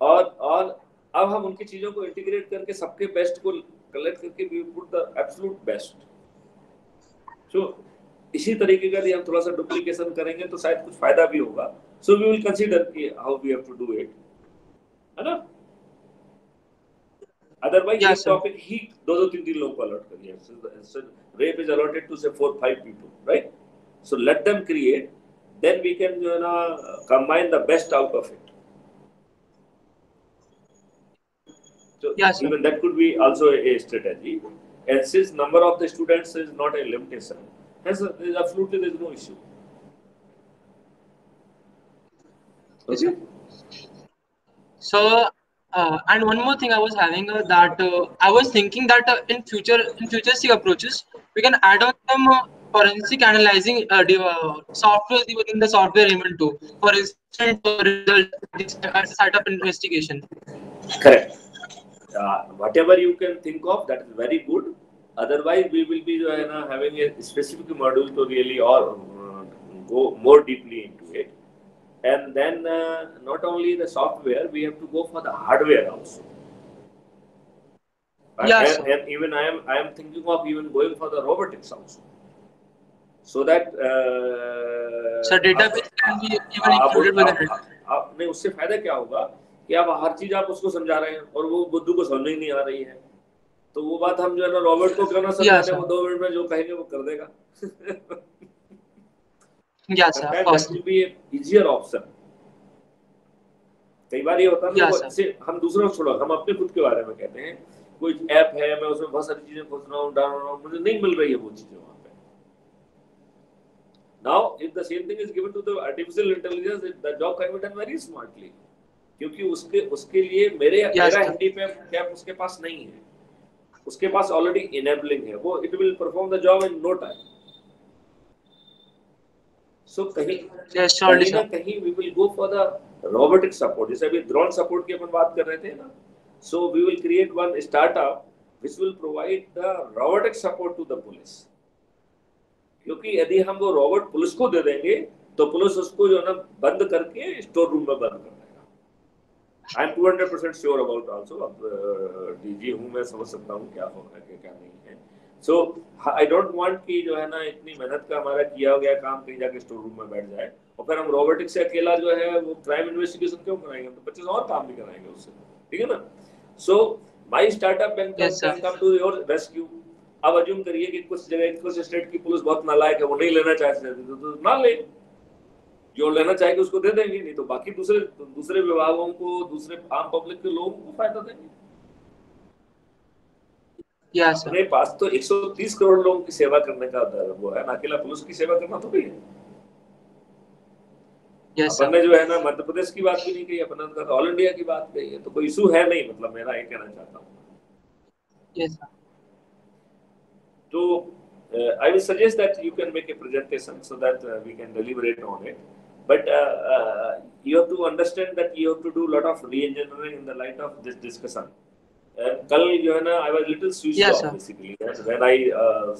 और अब हम उनकी चीजों को इंटीग्रेट करके सबके बेस्ट को कलेक्ट करके we put the absolute best. So इसी तरीके का यदि हम थोड़ा सा डुप्लीकेशन करेंगे तो शायद कुछ फायदा भी होगा। सो वी विल कंसीडर कि how we have to do it, है ना। अदरवाइज ये टॉपिक ही 2-3 लोगों को अलॉट करिए। So rape is allotted to say 4-5 people, right? So let them create, then we can जो है ना combine the best out of it. So even that could be also a strategy. And since number of the students is not a limitation, hence absolutely there is no issue. Okay. So, and one more thing I was having that I was thinking that in futuristic approaches we can add on some forensic analyzing software within the software element too. For instance, result setup investigation. Correct. Whatever you can think of, that is very good. Otherwise, we will be having a specific module to really go more deeply into it. And then not only the software, we have to go for the hardware also. Yes. And even I am thinking of even going for the robotics also. So that so database can be even included with it. नहीं, उससे फायदा क्या होगा कि आप हर चीज आप उसको समझा रहे हैं और वो बुद्धू को समझ नहीं आ रही है, तो वो बात हम जो है ना रॉबर्ट को करना समझाते हैं, वो 2 मिनट में जो कहेंगे वो कर देगा। Yes, sir. That will be an easier option. कई बार ये होता है ना, हम दूसरों को छोड़ो, हम अपने खुद के बारे में कहते हैं, कोई ऐप है, मैं उसमें बहुत सारी चीजें खोज रहा हूँ, डाल रहा हूँ, मुझे नहीं मिल रही है वो चीजें वहाँ पे। Now, if the same thing is given to the artificial intelligence, the job can be done very smartly. क्योंकि उसके लिए मेरा हैंडीकैप उसके पास नहीं है, उसके पास ऑलरेडी इनेबलिंग है, वो it will perform the job in no time. So कहीं ना कहीं we will go for the robotic support, जैसे अभी ड्रोन सपोर्ट की अपन बात कर रहे थे ना। So we will create one startup which will provide the robotic support to the police, क्योंकि यदि हम वो रोबोट पुलिस को दे देंगे तो पुलिस उसको जो है ना बंद करके स्टोर रूम में बंद कर देगा। I am 200% sure about also, अब डीजी हूँ, मैं समझ सकता हूँ क्या होगा क्या नहीं है। So I don't want कि जो है ना इतनी मेहनत का हमारा किया गया काम कहीं जाके स्टोर रूम में बैठ जाए और फिर हम रोबोटिक्स से अकेला जो है वो क्राइम इन्वेस्टिगेशन क्यों कराएंगे, तो 25 और काम भी कराएंगे उससे, ठीक है ना। So my startup can come to your rescue। अब अज्यूम करिए कि कुछ जगह कुछ स्टेट की पुलिस बहुत नालायक है, वो नहीं लेना चाहते तो ना ले, जो लेना चाहेंगे उसको दे देंगे, नहीं तो बाकी दूसरे विभागों को, दूसरे आम पब्लिक के लोगों को फायदा देंगे। yes, अपने पास तो 130 करोड़ लोगों की सेवा करने का वो है ना, अकेला पुलिस की सेवा करना थोड़ी है। अपन ने जो है ना मध्य प्रदेश की बात भी नहीं कही, अपन ने ऑल इंडिया की बात कही है, तो कोई इशू है नहीं, मतलब मेरा ये कहना चाहता हूँ। yes, तो I will suggest that you can make a presentation so that we can deliberate on it. But you have to understand that you have to do a lot of re-engineering in the light of this discussion. कल जो है ना I was little switched off basically when I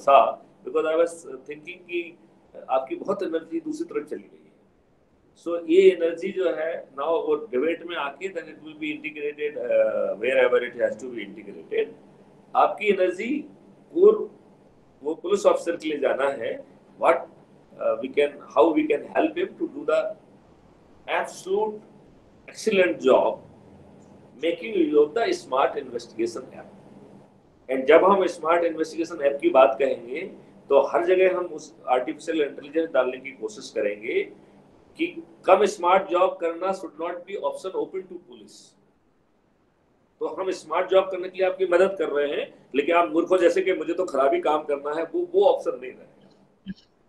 saw, because I was thinking कि आपकी बहुत energy दूसरी तरफ चली गई है। So ये एनर्जी जो है now वो डिबेट में आके then it will be integrated wherever it has to be integrated। आपकी एनर्जी वो पुलिस ऑफिसर के लिए जाना है, what how we can help him to do the absolute excellent job making use of the smart investigation app। and जब हम smart investigation app की बात कहेंगे तो हर जगह हम उस आर्टिफिशियल इंटेलिजेंस डालने की कोशिश करेंगे कि कम स्मार्ट जॉब करना should not be option open to police. तो हम स्मार्ट जॉब करने के लिए आपकी मदद कर रहे हैं, लेकिन आप मूर्खों जैसे कि मुझे तो खराबी काम करना है, वो ऑप्शन नहीं रहेगा।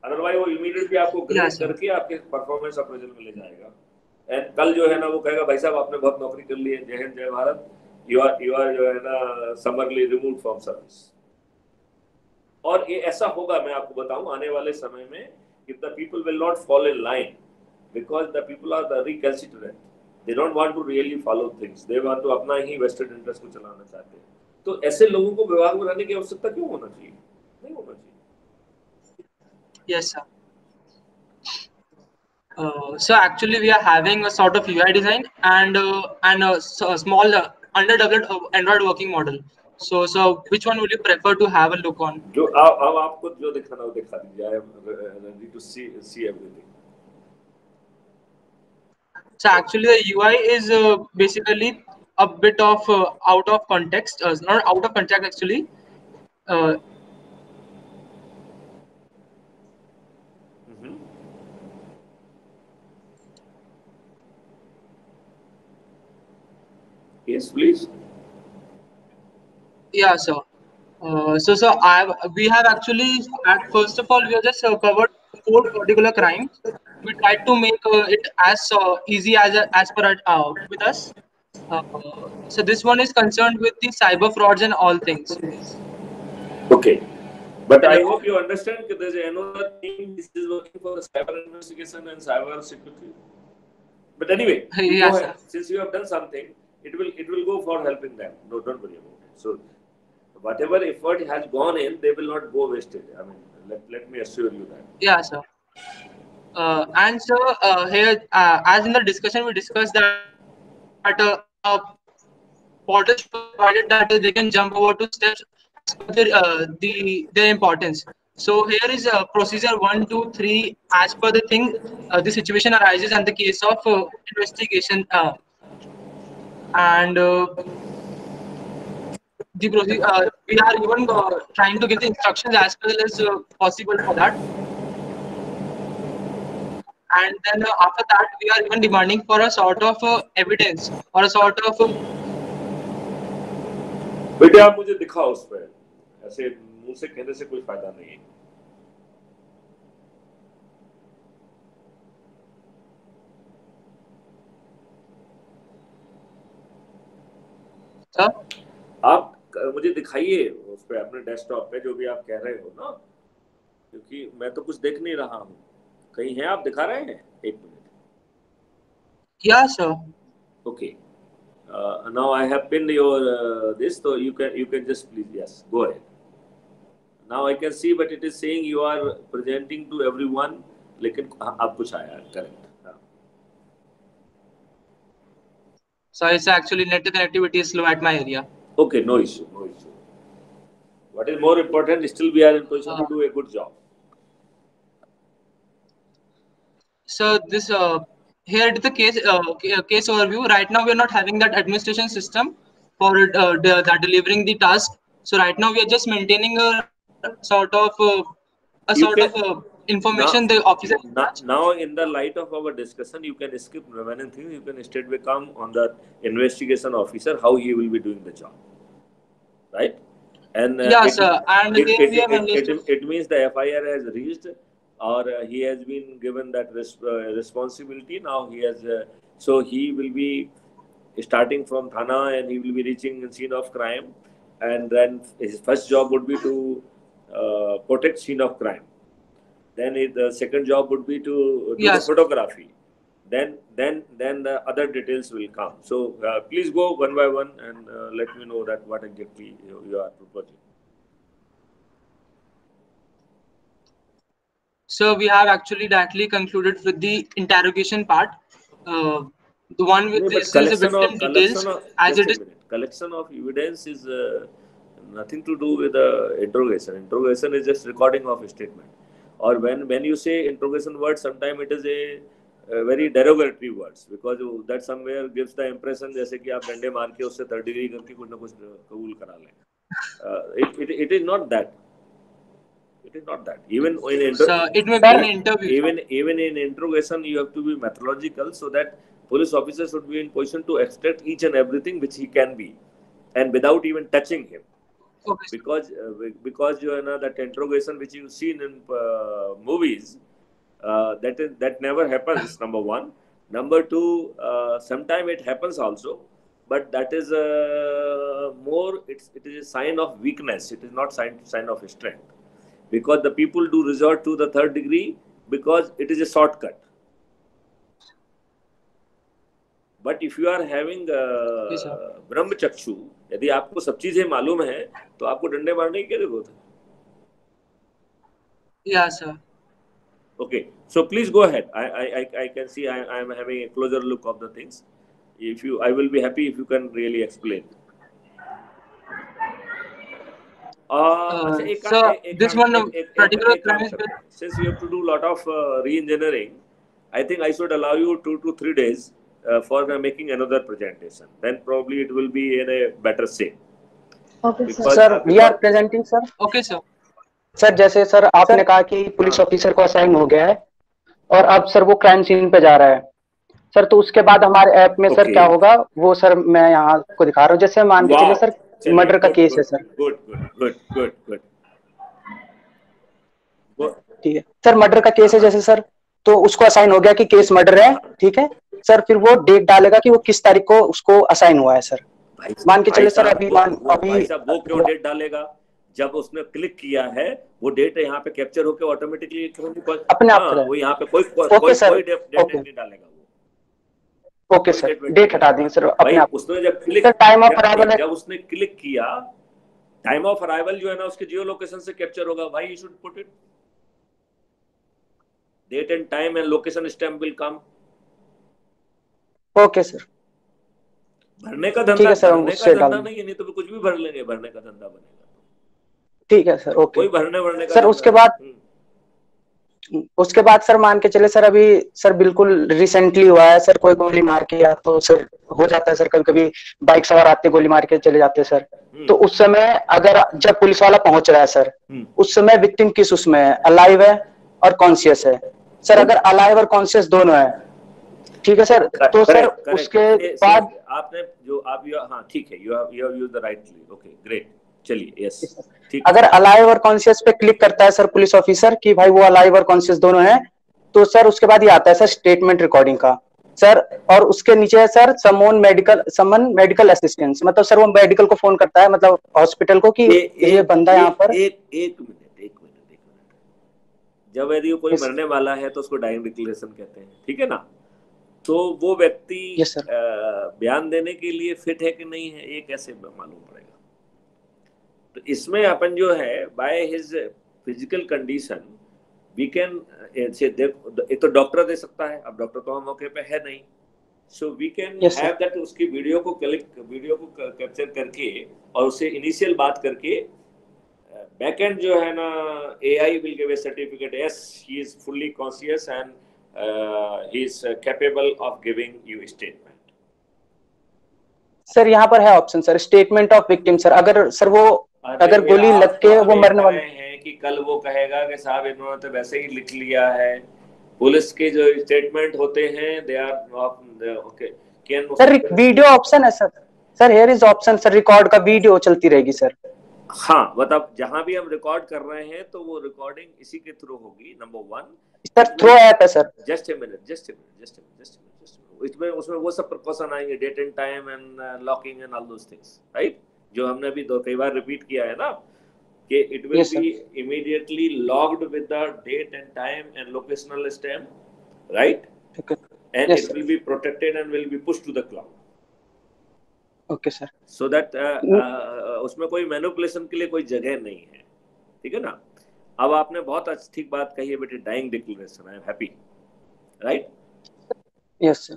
अदरवाइज वो इमीडिएटली आपको ग्रेड करके आपके परफॉर्मेंस अप्रेजल में ले जाएगा। एंड कल जो है ना वो कहेगा भाई साहब आपने बहुत नौकरी कर ली है, जय हिंद जय भारत, यू आर जो है ना समरली रिमूव्ड फ्रॉम सर्विस। और ये ऐसा होगा, मैं आपको बताऊं आने वाले समय में, if the people will not follow in line because the people are the recalcitrant. They don't want to really follow things. They want to अपना ही vested interest को चलाना चाहते हैं. तो ऐसे लोगों को विभाग बनाने की आवश्यकता क्यों होना चाहिए? नहीं होना चाहिए. Yes, sir. So actually, we are having a sort of UI design and a small underdeveloped Android working model. So which one would you prefer to have a look on? जो अब आपको जो दिखाना हो दिखा दीजिए. I am ready to see everything. So actually, the UI is basically a bit of out of context. Not out of context actually. Yes, please. Yeah, sir. We have actually first of all we have just covered 4 particular crimes. We tried to make it as easy as per with us. So this one is concerned with the cyber frauds and all things. Okay, but I hope you understand that there is another team this is working for the cyber investigation and cyber security. But anyway, Yes, sir. since you have done something, it will go for helping them. No, don't worry about it. So whatever effort has gone in, they will not go wasted. I mean, let me assure you that. Yeah, sir. And so here, as in the discussion, we discussed that portal provided that they can jump over to steps as per their importance. So here is procedure 1, 2, 3. As per the thing, the situation arises and the case of investigation and the procedure. We are even trying to give the instructions as well as possible for that. And then after that, we are even demanding for a sort of evidence or a sort of. बेटे आप मुझे दिखाओ उस पर. ऐसे मुंह से कहने से कोई फायदा नहीं है. आप मुझे दिखाइए उस पे अपने डेस्कटॉप पे जो भी आप कह रहे हो ना, क्योंकि मैं तो कुछ देख नहीं रहा हूँ. कहीं है आप दिखा रहे हैं? एक minute. Yeah, sir. Okay. Now I have pinned your this, so you can just please go ahead. Now I can see, but it is saying you are presenting to everyone. लेकिन अब कुछ आया correct. So it's actually net connectivity is slow at my area. Okay, no issue. What is more important? Still we are in position to do a good job. So this here it is the case overview. Right now we are not having that administration system for that delivering the task. So right now we are just maintaining a sort of information the officer. Now in the light of our discussion, you can skip remaining things. You can straight come on the investigation officer how he will be doing the job, right? And and it means the FIR has reached, or he has been given that responsibility. Now he has, so he will be starting from Thana and he will be reaching the scene of crime, and then his first job would be to protect scene of crime. Then the second job would be to do the photography. Then the other details will come. So please go one by one and let me know that what exactly you are proposing. So we have actually directly concluded with the interrogation part. The one with the victim details as it is. Collection of evidence is nothing to do with the interrogation. Interrogation is just recording of a statement. Or when you say interrogation word, sometimes it is a very derogatory words, because that somewhere gives the impression जैसे कि आप डंडे मार के उससे third degree करके कुछ ना कुछ कबूल करा लें. It is not that. It is not that. Even in it may be an interview. Even in interrogation, you have to be methodological so that police officers should be in position to extract each and everything which he can be, and without even touching him. Okay. Because you know that interrogation which you've seen in movies, that never happens. Number one. Number two, sometimes it happens also, but that is more. It is a sign of weakness. It is not sign of strength. Because the people do resort to the third degree because it is a shortcut. But if you are having Yes, sir. ब्रह्म चक्षु, यदि आपको सब चीजें मालूम है तो आपको डंडे मारने की क्या जरूरत है? Yeah, sir. Okay, so please go ahead. I can see I am having a closer look of the things. If you, I will be happy if you can really explain. So this one particular crime is Since you have to do a lot of re-engineering, I think I should allow you 2 to 3 days for making another presentation. Then probably it will be in a better shape. Okay, sir. Because- sir we are presenting sir. okay, sir. Sir जैसे sir आपने कहा कि police officer को assign हो गया है और अब सर वो क्राइम सीन पे जा रहा है सर, तो उसके बाद हमारे ऐप में सर Okay. क्या होगा वो सर मैं यहाँ को दिखा रहा हूँ। जैसे मान के चलिए सर मर्डर का केस है सर, Good. ठीक है सर, मर्डर का केस है जैसे सर, तो उसको असाइन हो गया कि केस मर्डर है, ठीक है सर, फिर वो डेट डालेगा कि वो किस तारीख को उसको असाइन हुआ है सर। मान के चले सर अभी भाई साहब वो क्यों डेट डालेगा? जब उसने क्लिक किया है वो डेट यहाँ पे कैप्चर होकर ऑटोमेटिकली अपने आप वो यहाँ पे कोई डेट नहीं डालेगा वो। ओके सर, डेट हटा देंगे सर अपने आप। उसने जब क्लिक टाइम ऑफ अराइवल है, जब उसने क्लिक किया, टाइम ऑफ अराइवल जो है ना उसके जियो लोकेशन से कैप्चर होगा। भाई you should put it date and time and location stamp will come. Okay sir, भरने का ठीक धंधा, है सर, भरने का उससे धंधा डाल नहीं है, नहीं तो कुछ भी भर लेंगे, भरने का धंधा बनेगा। ठीक है सर, ओके कोई भरने का सर। उसके बाद सर मान के चले सर अभी सर बिल्कुल रिसेंटली हुआ है सर, कोई गोली मार के या तो सर हो जाता है सर, कभी कभी बाइक सवार आते गोली मार के चले जाते हैं सर, तो उस समय अगर जब पुलिस वाला पहुंच रहा है सर, उस समय विक्टिम किस उसमें है, अलाइव है और कॉन्शियस है सर। अगर अलाइव और कॉन्शियस दोनों है, ठीक है सर, तो सर उसके बाद आपने जो आप हाँ ठीक है, you have used the rightly, okay great, चलिए यस ठीक। अगर अलाइव और कॉन्शियस पे क्लिक करता है सर पुलिस ऑफिसर कि भाई वो अलाइव और कॉन्शियस दोनों हैं, तो सर उसके बाद ये आता है सर स्टेटमेंट रिकॉर्डिंग का सर, और उसके नीचे है सर समन मेडिकल असिस्टेंस, मतलब सर वो मेडिकल को फोन करता है, मतलब हॉस्पिटल को कि ये बंदा यहाँ पर। एक मिनट, जब यदि कोई मरने वाला है तो उसको डाइंग डिक्लेरेशन कहते हैं, ठीक है ना? तो वो व्यक्ति बयान देने के लिए फिट है कि नहीं है, ये कैसे मालूम पड़ेगा? तो इसमें अपन जो है by his physical condition we can एक तो डॉक्टर दे सकता है, अब डॉक्टर तो हम मौके पे है नहीं, so we can have that, उसकी वीडियो को कैप्चर करके और उससे इनिशियल बात करके बैक एंड जो है ना AI will give A certificate, yes he is fully conscious and he is capable of giving you statement. Sir यहाँ पर है option sir statement of victim sir, अगर सर वो अगर गोली लग के वो मरने वाले हैं कि कल वो कहेगा कि साहब इन्होंने तो वैसे ही लिख लिया है, पुलिस के जो स्टेटमेंट होते हैं they are okay, can sir video option है sir here is option sir, record का वीडियो चलती रहेगी सर। हाँ मतलब जहां भी हम रिकॉर्ड कर रहे हैं तो वो रिकॉर्डिंग इसी के थ्रू होगी, नंबर 1 सर थ्रो ऐप है सर। जस्ट ए मिनट इसमें उसमें वो सब प्रिकॉशन आएंगे, date and time and locking and all those things, right, जो हमने अभी कई बार रिपीट किया है ना कि it will be immediately logged with the date and time and locational stamp, right, and it will be protected and will be pushed to the cloud. Okay sir, so that उसमें कोई manipulation के लिए कोई जगह नहीं है, ठीक है ना? अब आपने बहुत ठीक बात कही है बेटे, dying declaration, I am happy, right, yes sir.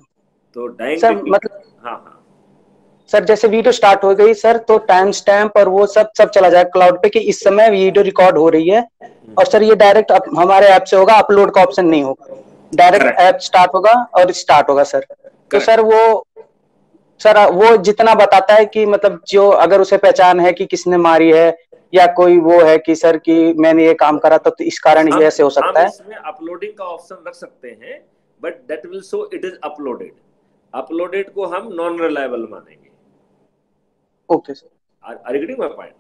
तो डाइंग सर मतलब हाँ सर जैसे वीडियो स्टार्ट हो गई सर तो टाइम स्टैम्प और वो सब चला जाएगा क्लाउड पे कि इस समय वीडियो रिकॉर्ड हो रही है, और सर ये डायरेक्ट हमारे ऐप से होगा, अपलोड का ऑप्शन नहीं होगा, डायरेक्ट ऐप स्टार्ट होगा और स्टार्ट होगा सर। तो सर वो जितना बताता है कि मतलब जो अगर उसे पहचान है कि किसने मारी है या कोई वो है कि सर कि मैंने ये काम करा तो इस कारण ये ऐसे हो सकता है, इसमें अपलोडिंग का ऑप्शन रख सकते हैं, but that will show it is uploaded. Uploaded को हम नॉन रिलायबल मानेंगे। Okay sir, are you getting my point?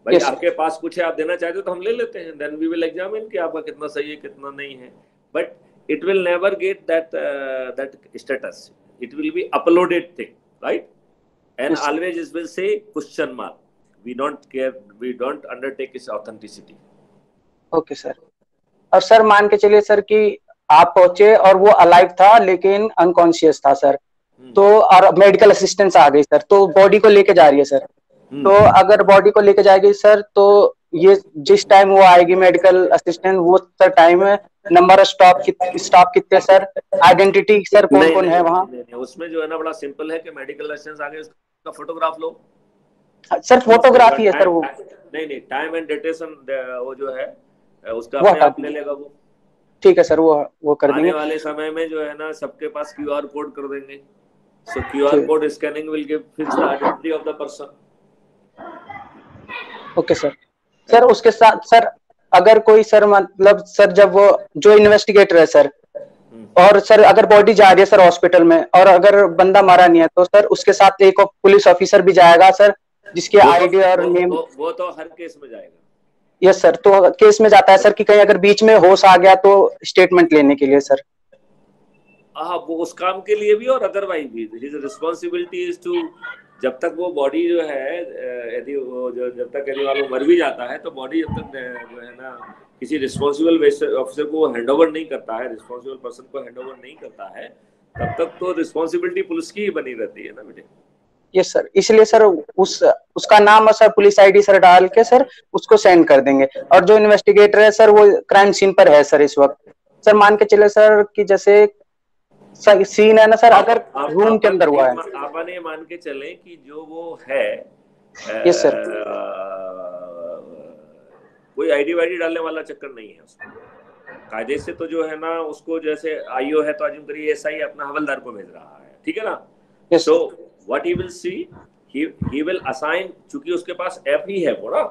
भाई आपके पास कुछ है, आप देना चाहते हो तो हम ले लेते हैं, देन वी विल एग्जामिन कि आपका कितना सही है कितना नहीं है, but it will never get that status, it will be uploaded thing, right, and always it will say question mark, we don't care, we don't undertake its authenticity. Okay sir. और sir मान के चलिए sir कि आप पहुंचे और वो alive था लेकिन अनकॉन्शियस था सर, तो और मेडिकल असिस्टेंस आ गई सर, तो बॉडी को लेके जा रही है सर। तो अगर बॉडी को लेके जाएगी सर, तो ये जिस टाइम वो आएगी मेडिकल असिस्टेंट, वो सर टाइम है, नंबर ऑफ स्टाफ कितने सर, आइडेंटिटी सर कौन कौन है वहाँ। उसमें जो है ना बड़ा सिंपल है कि मेडिकल असिस्टेंस आगे उसका फोटोग्राफ लो सर, फोटोग्राफी है सर वो। नहीं टाइम एंड डेटेशन वो जो है उसका अपने आप ले लेगा वो। ठीक है सर, वो कर देंगे। आने वाले समय में जो है ना सबके पास QR कोड कर देंगे, सो QR code scanning will give fix the identity of the person. Okay sir. Sir उसके साथ सर अगर कोई सर मतलब सर जब वो जो इन्वेस्टिगेटर है सर, और सर अगर बॉडी जा रही है सर हॉस्पिटल में और अगर बंदा मारा नहीं है, तो सर उसके साथ एक पुलिस ऑफिसर भी जाएगा सर, जिसके आईडी और नेम। वो तो हर केस में जाएगा। यस सर, तो केस में जाता है सर कि कहीं अगर बीच में होश आ गया तो स्टेटमेंट लेने के लिए सर। हाँ, वो उस काम के लिए भी और अदरवाइज भी हिज रिस्पांसिबिलिटी इज टू, जब तक वो बॉडी जो है यदि वो जब तक यदि वाला मर भी जाता है तो बॉडी जब तक जो है ना किसी रिस्पांसिबल ऑफिसर को हैंडओवर नहीं करता है, रिस्पांसिबल पर्सन को हैंडओवर नहीं करता है, तब तक तो रिस्पांसिबिलिटी पुलिस की ही बनी रहती है ना बेटे। यस सर, इसलिए सर उसका नाम सर पुलिस आईडी सर डाल के सर उसको सेंड कर देंगे। और जो इन्वेस्टिगेटर है सर वो क्राइम सीन पर है सर इस वक्त। सर मान के चले सर कि जैसे सीन है ना सर, अगर रूम के अंदर हुआ है, अपन ये मान के चले कि जो वो है यस सर, कोई आईडी वाईडी डालने वाला चक्कर नहीं है उसमें। कायदे से तो जो है ना उसको जैसे आईओ है तो अज्यूम करिए एसआई अपना हवलदार को भेज रहा है, ठीक है ना। So what he will see, he will assign, चूंकि उसके पास ऐप ही है वो ना,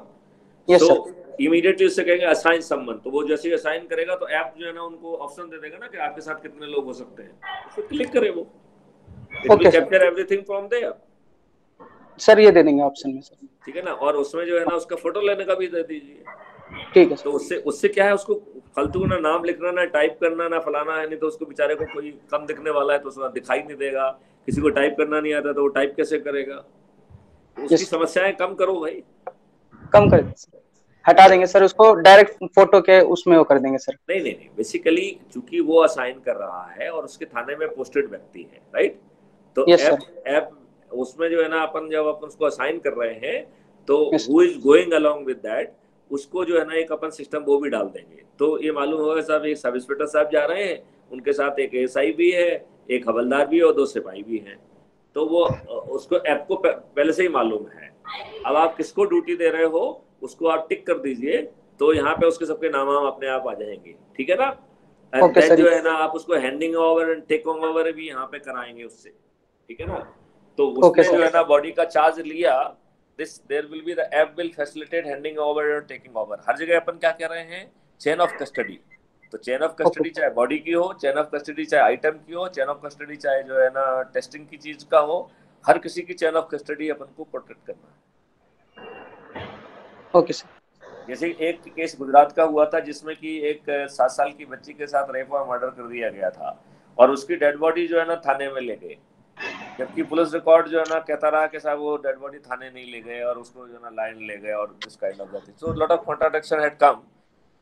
तो इमीडिएटली उससे कहेंगे असाइन समवन, तो वो जैसे ही असाइन करेगा तो ऐप जो है ना उनको ऑप्शन दे देगा ना कि आपके साथ कितने लोग हो सकते हैं, उसको क्लिक करे वो, it will capture everything from there. Sir ये दे देंगे ऑप्शन में सर, ठीक है ना। और उसमें जो है ना उसका फोटो लेने का भी दे दीजिए, ठीक है। तो उससे क्या है, उसको फालतू ना नाम लिखना, ना टाइप करना, ना फलाना है, नहीं तो उसको बेचारे को कोई कम दिखने वाला है तो उसको दिखाई नहीं देगा, किसी को टाइप करना नहीं आता तो वो टाइप कैसे करेगा, उसकी समस्याएं कम करो भाई, कम कर हटा देंगे सर उसको, डायरेक्ट फोटो के उसमें वो कर देंगे सर। नहीं बेसिकली चूंकि वो असाइन कर रहा है और उसके थाने में पोस्टेड व्यक्ति है, राइट, तो ऐप उसमें जो है ना अपन जब अपन उसको असाइन कर रहे हैं तो who is going along with that, उसको जो है ना एक अपन सिस्टम वो भी डाल देंगे, तो ये मालूम होगा साहब एक सब इंस्पेक्टर साहब जा रहे हैं, उनके साथ एक एसआई भी है, एक हवलदार भी है और 2 सिपाही भी हैं, तो वो उसको ऐप को पहले से ही मालूम है। अब आप किसको ड्यूटी दे रहे हो उसको आप टिक कर दीजिए, तो यहाँ पे उसके सबके नाम अपने आप आ जाएंगे, ठीक है ना। जो है ना आप उसको handing over and taking over भी यहाँ पे कराएंगे उससे, ठीक है ना। तो उसने जो है ना बॉडी का चार्ज लिया, this there will be the app will facilitate handing over और टेकिंग ओवर। हर जगह अपन क्या कह रहे हैं, चेन ऑफ कस्टडी, तो चेन ऑफ कस्टडी चाहे बॉडी की हो, चेन ऑफ कस्टडी चाहे आइटम की हो, चेन ऑफ कस्टडी चाहे जो है ना टेस्टिंग की चीज का हो, हर किसी की चेन ऑफ कस्टडी अपन को प्रोटेक्ट करना है। Okay sir. जैसे एक केस गुजरात का हुआ था जिसमें कि एक 7 साल की बच्ची के साथ रेप और मर्डर कर दिया गया था और उसकी डेड बॉडी जो है ना थाने में ले गए, जबकि पुलिस रिकॉर्ड जो है ना कहता रहा कि साहब वो डेड बॉडी थाने नहीं ले गए और उसको जो है ना लाइन ले गए और this kind of thing, so lot of contradiction had come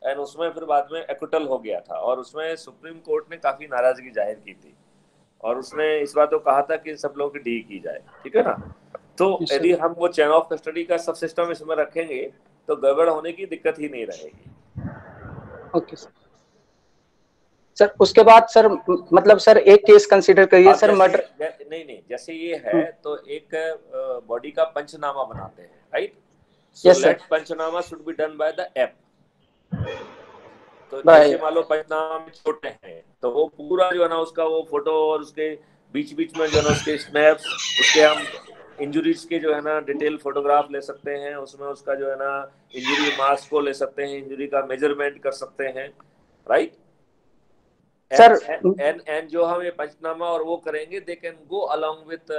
and उसमें फिर बाद में एक्विटल हो गया था और उसमें सुप्रीम कोर्ट ने काफी नाराजगी जाहिर की थी और उसने इस बात को कहा था कि सब लोगों की डी की जाए, ठीक है ना। तो यदि हम वो चेन ऑफ कस्टडी का सब सिस्टम इसमें रखेंगे तो गड़बड़ होने की दिक्कत ही नहीं रहेगी। ओके सर, उसके बाद सर मतलब सर एक केस कंसीडर करिए सर, मर्डर नहीं जैसे ये है तो एक बॉडी का पंचनामा बनाते हैं, राइट, यस सर, पंचनामा should be done by the app. तो जैसे मान लो पंचनामा में छोटे हैं तो वो पूरा जो है ना उसका वो फोटो और उसके बीच बीच में जो है ना उसके स्नैप्स, उसके हम इंजुरीज के जो है ना डिटेल फोटोग्राफ ले सकते हैं, उसमें उसका जो है ना इंजुरी मास को ले सकते हैं, इंजुरी का मेजरमेंट कर सकते हैं, राइट सर। एंड जो हम ये पंचनामा और वो करेंगे they can go along with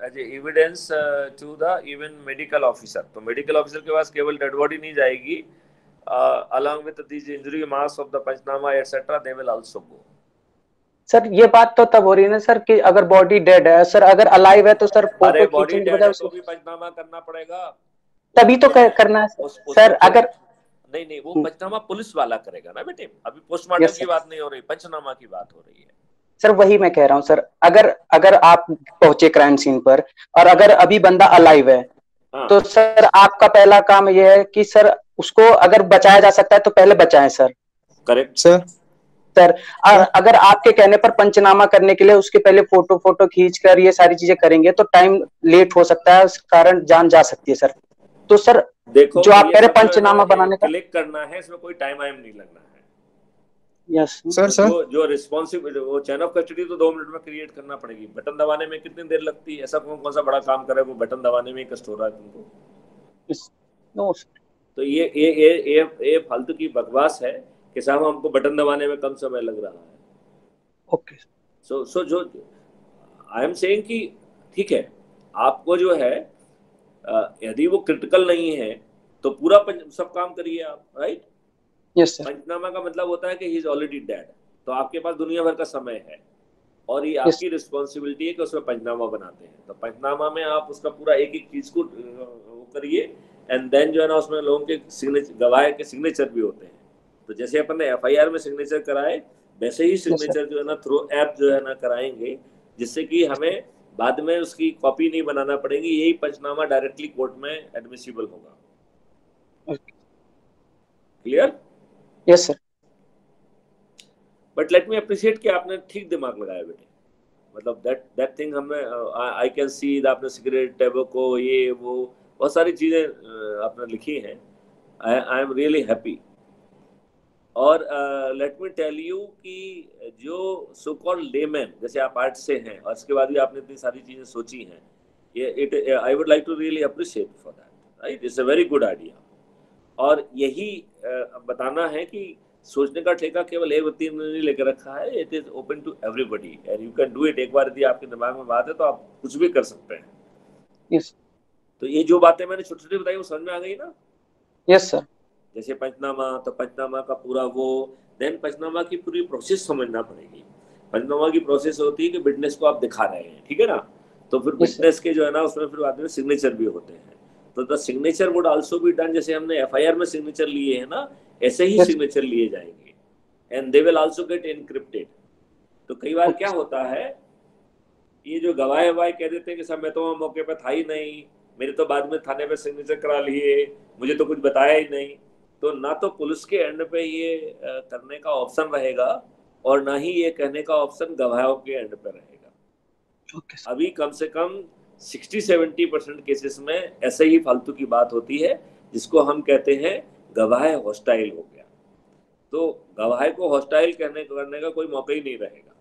as evidence to the even medical officer. तो मेडिकल ऑफिसर के पास केवल डेड बॉडी नहीं जाएगी, along with these injury mass of the panchnaमा etc they will also go। Sir ये बात तो तब हो रही है ना सर कि अगर बॉडी डेड है सर, अगर अलाइव है तो सर फोटो खींचने के बजाय उसको भी पंचनामा करना पड़ेगा, तभी तो करना है सर। अगर नहीं वो पंचनामा पुलिस वाला करेगा ना बेटे, अभी पोस्टमार्टम की बात नहीं हो रही, पंचनामा की बात हो रही है। सर वही मैं कह रहा हूँ सर, अगर आप पहुंचे क्राइम सीन पर और अगर अभी बंदा अलाइव है, तो सर आपका पहला काम यह है कि सर उसको अगर बचाया जा सकता है तो पहले बचाएं सर। करेक्ट सर अगर आपके कहने पर पंचनामा करने के लिए उसके पहले फोटो खींच कर ये सारी चीजें करेंगे तो टाइम लेट हो सकता है, उस कारण जान जा सकती है सर। तो सर देखो, जो आप कह रहे पंचनामा बनाने का, क्लिक करना है, इसमें कोई टाइम नहीं लगना है। यस सर जो रिस्पॉन्सिबिलिटी, वो चेन ऑफ कस्टडी तो 2 मिनट में क्रिएट करना पड़ेगी। बटन दबाने में कितनी देर लगती है? ऐसा कौन सा बड़ा काम करे वो बटन दबाने में ही कष्ट हो रहा है तुमको? तो ये फालतू की बकवास है कि साहब हमको बटन दबाने में कम समय लग रहा है। ओके सो जो आई एम सेइंग कि ठीक है, आपको जो है यदि वो क्रिटिकल नहीं है तो पूरा सब काम करिए आप, राइट? Yes sir. पंचनामा का मतलब होता है कि ही इज ऑलरेडी डेड, तो आपके पास दुनिया भर का समय है और ये आपकी रिस्पॉन्सिबिलिटी है कि उसमें पंचनामा बनाते हैं। तो पंचनामा में आप उसका पूरा एक एक चीज को वो करिए, एंड देन जो है ना उसमें लोगों के सिग्नेचर, गवाह के सिग्नेचर भी होते हैं। तो जैसे अपन ने FIR में सिग्नेचर कराए, वैसे ही सिग्नेचर जो है ना थ्रू ऐप जो है ना कराएंगे, जिससे कि हमें बाद में उसकी कॉपी नहीं बनाना पड़ेगी। यही पंचनामा डायरेक्टली कोर्ट में एडमिसिबल होगा। Clear? Yes sir. But let me appreciate कि आपने ठीक दिमाग लगाया बेटे, मतलब दैट थिंग हमें आई कैन सी, आपने सिगरेट, टैबको, ये वो बहुत सारी चीजें आपने लिखी हैं। I am really happy. और लेट मी टेल यू कि जो सो कॉल्ड लेमैन, जैसे आप आर्ट से हैं और इसके बाद भी आपने इतनी सारी चीजें सोची हैं, ये I would like to really appreciate for that, right? It's a very good idea. और यही बताना है कि सोचने का ठेका केवल एक व्यक्ति ने नहीं लेकर रखा है, it is open to everybody and you can do it. एक बार यदि आपके दिमाग में बात है तो आप कुछ भी कर सकते हैं। यस। तो ये जो बातें मैंने छोटी छोटी बताई वो समझ में आ गई ना? Yes sir. जैसे पंचनामा, तो पंचनामा का पूरा वो, देन पंचनामा की पूरी प्रोसेस समझना पड़ेगी। पंचनामा की प्रोसेस होती है कि विटनेस को आप दिखा रहे हैं, ठीक है ना? तो फिर विटनेस के जो है ना उसमें फिर बाद में सिग्नेचर भी होते हैं। तो the signature would also be done, जैसे हमने FIR में सिग्नेचर लिए हैं ना, ऐसे ही सिग्नेचर लिए जाएंगे and they will also get encrypted. तो कई बार क्या होता है, ये जो गवाह कह देते हैं कि सर मैं तो मौके पे था ही नहीं, मेरे तो बाद में थाने पे सिग्नेचर करा लिए, मुझे तो कुछ बताया ही नहीं। तो ना तो पुलिस के एंड पे ये करने का ऑप्शन रहेगा और ना ही ये कहने का ऑप्शन गवाहों के एंड पे रहेगा। अभी कम से कम 60-70% केसेस में ऐसे ही फालतू की बात होती है, जिसको हम कहते हैं गवाह हॉस्टाइल हो गया। तो गवाह को हॉस्टाइल करने का कोई मौका ही नहीं रहेगा।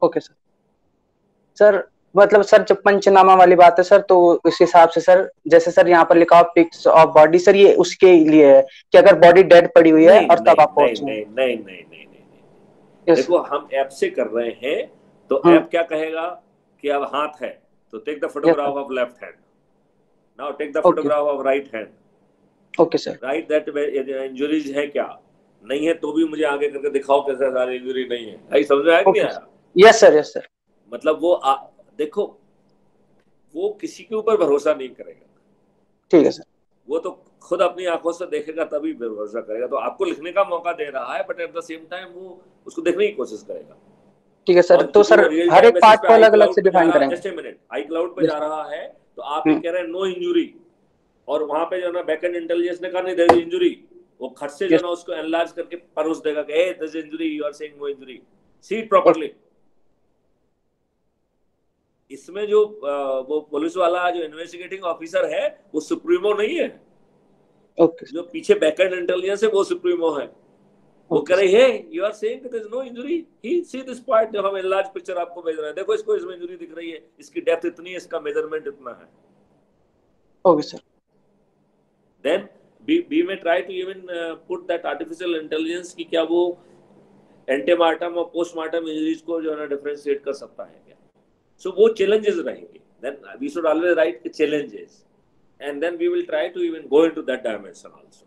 Okay sir. सर मतलब सर जब पंचनामा वाली बात है सर, तो उस हिसाब से सर, जैसे सर यहाँ पर लिखा हो पिक्स ऑफ बॉडी, सर ये उसके लिए है कि अगर बॉडी डेड पड़ी हुई है और तब आप पहुंचे। नहीं, देखो हम ऐप से कर रहे हैं तो ऐप क्या कहेगा कि अब हाथ है तो take the photograph of left hand, now take the photograph of right hand. Okay sir. Right that injuries है क्या, नहीं है तो भी मुझे आगे करके दिखाओ कैसे सारी इंजुरी नहीं है। भाई समझ में आया कि नहीं आया? Yes sir, yes sir. मतलब वो देखो वो किसी के ऊपर भरोसा नहीं करेगा, ठीक है सर। वो तो खुद अपनी आंखों से देखेगा तभी भरोसा करेगा। तो आपको लिखने का मौका दे रहा है but at the same time वो उसको देखने की कोशिश करेगा। ठीक है सर। तो सर हर एक पार्ट को अलग अलग से डिफाइन करेंगे। जस्ट ए मिनट, iCloud पे जा रहा है तो आप ये कह रहे हैं नो इंजुरी, और वहां पे जो ना बैकएंड इंटेलिजेंस ने कहा नहीं देयर इज इंजुरी, वो खट से जो ना उसको एनालाइज करके परोस देगा कि hey there is injury, you are saying no injury, see it properly. इसमें जो वो पुलिस वाला जो इन्वेस्टिगेटिंग ऑफिसर है वो सुप्रीमो नहीं है। जो पीछे बैकएंड इंटेलिजेंस है वो सुप्रीमो है। वो कह रही है you are saying there is no injury, he see this part, जो हम एनलार्ज पिक्चर आपको भेज रहे हैं, देखो इसको इसमें इंजुरी दिख रही है, इसकी डेप्थ इतनी है, इसका मेजरमेंट इतना है। Okay sir. Then we may try to even put that artificial intelligence कि क्या वो एंटीमार्टम और पोस्टमार्टम इंजरीज को जो है ना डिफरेंशिएट कर सकता है क्या। सो वो चैलेंजेस रहेंगे। Then we should always write the challenges and then we will try to even go into that dimension also.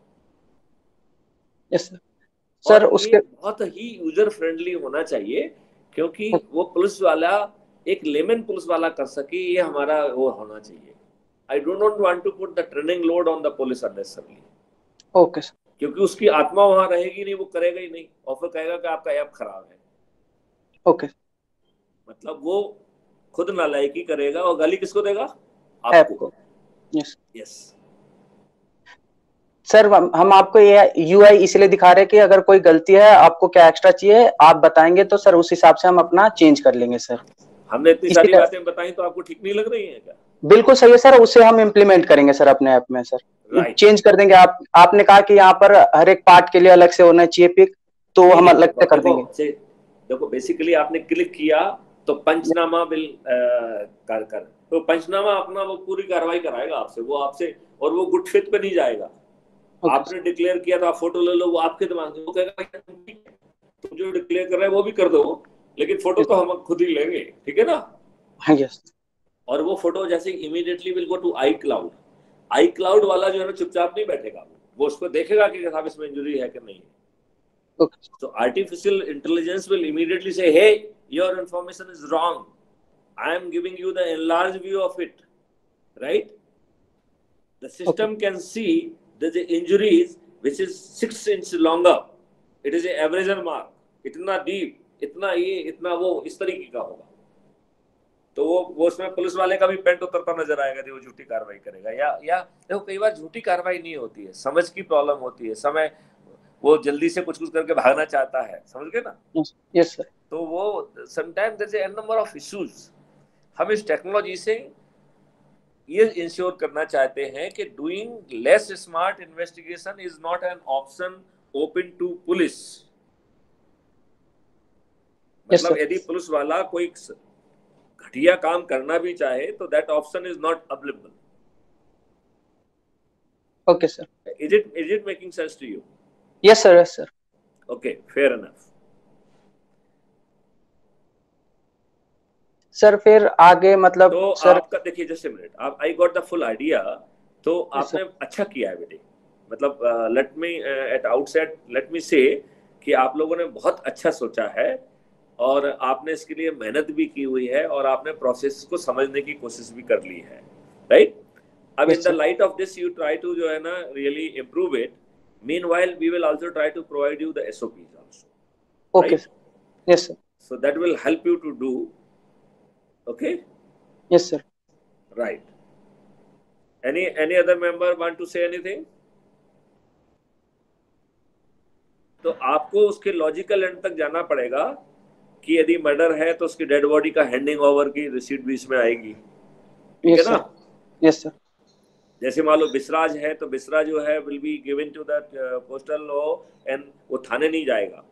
Yes sir. Sir उसके बहुत ही यूजर फ्रेंडली होना चाहिए, क्योंकि वो पुलिस वाला एक लेमन पुलिस वाला कर सके, ये हमारा वो होना चाहिए। I do not want to put the training load on the police unnecessarily. Okay sir. क्योंकि उसकी आत्मा वहां रहेगी नहीं, वो करेगा ही नहीं, और फिर कहेगा कि आपका ऐप खराब है। ओके, मतलब वो खुद नालायकी करेगा और गाली किसको देगा? ऐप आपको। को। Yes yes. सर, हम आपको ये यूआई इसलिए दिखा रहे हैं कि अगर कोई गलती है, आपको क्या एक्स्ट्रा चाहिए आप बताएंगे तो सर उस हिसाब से हम अपना चेंज कर लेंगे सर। हमने इतनी सारी इसलिए बातें बताई तो आपको ठीक नहीं लग रही है क्या? बिल्कुल सही है सर, उसे हम इम्प्लीमेंट करेंगे सर अपने ऐप में सर। राइट। चेंज कर देंगे। आपने कहा कि यहाँ पर हर एक पार्ट के लिए अलग से होना चाहिए पिक, तो हम अलग से कर देंगे। देखो बेसिकली आपने क्लिक किया तो पंचनामा विल कर तो पंचनामा अपना वो पूरी कार्रवाई कराएगा आपसे, वो आपसे, और वो गुड फेथ पे नहीं जाएगा। आपने डिक्लेयर किया तो आप फोटो ले लो, वो आपके दिमाग में, वो कहेगा तुम जो डिक्लेयर कर रहे हैं वो भी कर दो, लेकिन फोटो तो हम खुद ही लेंगे, ठीक है ना? हाँ यस। और वो फोटो जैसे immediately will go to iCloud वाला जो है ना चुपचाप नहीं बैठेगा, वो उसको देखेगा कि साहब इसमें इंजरी है कि नहीं है। So artificial intelligence will immediately say, hey, your information is wrong. I am giving you the enlarged view of it, right? The system can see that the injuries which is 6 inches longer, it is a abrasion mark, इतना deep, इतना ये, इतना वो, इस तरीके का होगा। तो वो उसमें पुलिस वाले का भी पेंट उतरता नजर आएगा, वो झूठी कार्रवाई करेगा। या देखो कई बार झूठी कार्रवाई नहीं होती है, समझ की प्रॉब्लम होती है, समय वो जल्दी से कुछ करके भागना चाहता है, समझ गए ना? Yes sir. तो वो sometimes there is an number of issues. हम इस टेक्नोलॉजी से ये इंश्योर करना चाहते हैं कि doing less smart investigation is not an option open to police. मतलब यदि पुलिस वाला कोई घटिया काम करना भी चाहे तो that option is not available. Okay sir. Is it making sense to you? Yes sir, yes sir. Okay, fair enough. सर फिर आगे मतलब तो सर आपका देखिए जस्ट मिनट, आप I got the full idea. तो आपने अच्छा किया है बेटे, मतलब let me at outset let मी से कि आप लोगों ने बहुत अच्छा सोचा है और आपने इसके लिए मेहनत भी की हुई है और आपने प्रोसेस को समझने की कोशिश भी कर ली है, राइट? अब in the light of this you try to जो है ना really improve it. Meanwhile, we will also try to provide you the SOPs also. Okay. Right? Yes, sir. So that will help you to do. Okay. Yes, sir. Right. Any other member want to say anything? तो आपको उसके logical and तक जाना पड़ेगा कि यदि murder है तो उसकी डेड बॉडी का हैंडिंग ओवर की रिसीट भी इसमें आएगी, ठीक है ना? Yes sir. जैसे मान लो बिसराज है तो बिसरा जो है will be given to that postal law and वो थाने नहीं जाएगा,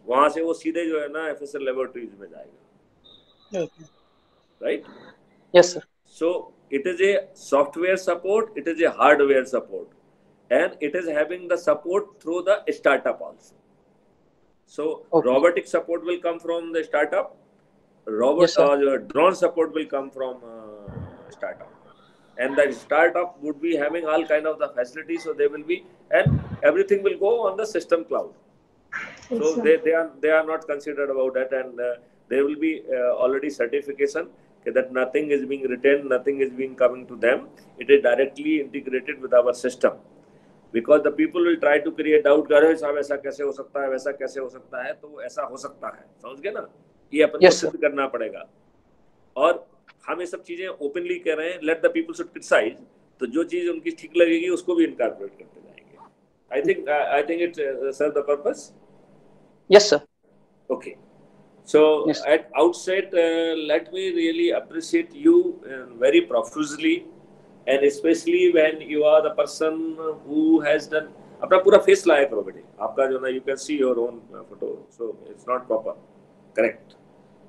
वहां से वो सीधे जो है ना एफएसएल लेबोरेटरीज में जाएगा, right? Yes sir. So it is a software support, it is a hardware support and it is having the support through the startup also. So robotic support will come from the startup, drone support will come from startup. And the startup would be having all kind of the facilities, so they will be, and everything will go on the system cloud. So they are not considered about that, and there will be already certification that nothing is being retained, nothing is being coming to them. It is directly integrated with our system, because the people will try to create doubt, अरे साहब ऐसा कैसे हो सकता है, वैसा कैसे हो सकता है, तो ऐसा हो सकता है, समझ गए ना? ये अपन को सिद्ध करना पड़ेगा। और हम ये सब चीजें ओपनली कह रहे हैं, let the people should criticise, तो जो चीज उनकी ठीक लगेगी उसको भी इनकॉर्पोरेट करते जाएंगे। I think it serve the purpose. Yes sir. Okay, so at outset let me really appreciate you very profusely, and specially when you are the person who has done. अपना पूरा फेस लाया करो बेटे, आपका जो ना you can see your own photo, so it's not proper, correct?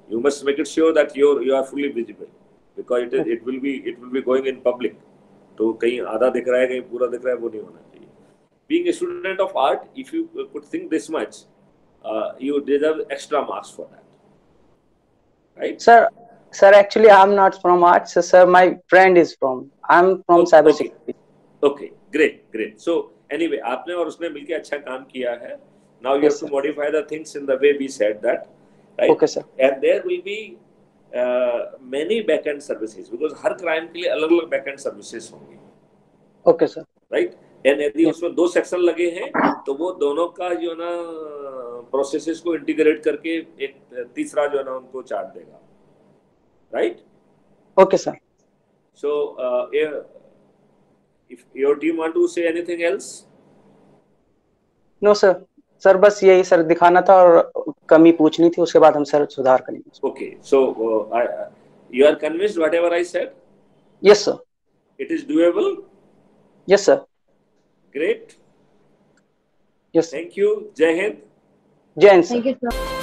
You must make it sure that you are fully visible, because it will be going in public. तो कहीं आधा दिख रहा है, कहीं पूरा दिख रहा है, वो नहीं होना चाहिए। Being a student of art, if you could think this much, you deserve extra marks for that, right? Sir, actually I'm not from arts, sir. My friend is from. I'm from cybersecurity. Okay, great. So anyway, आपने और उसने मिलके अच्छा काम किया है. Now you have to modify the things in the way we said that. Right? Okay, sir. And there will be many back-end services, because her crime के लिए अलग-अलग back-end services होंगी. Okay, sir. Right? एंड यदि उसमें 2 section लगे हैं तो वो दोनों का जो ना प्रोसेसेस को इंटीग्रेट करके एक तीसरा जो है ना उनको चार्ट देगा, right? Okay sir. So, if your team want to say anything else? No sir, sir बस यही सर दिखाना था और कमी पूछनी थी, उसके बाद हम सर सुधार करेंगे। Okay, so you are convinced whatever I said? Yes sir. It is doable? Yes sir. Great. Yes. Thank you. Jai Hind. जय Hind sir. Thank you, sir.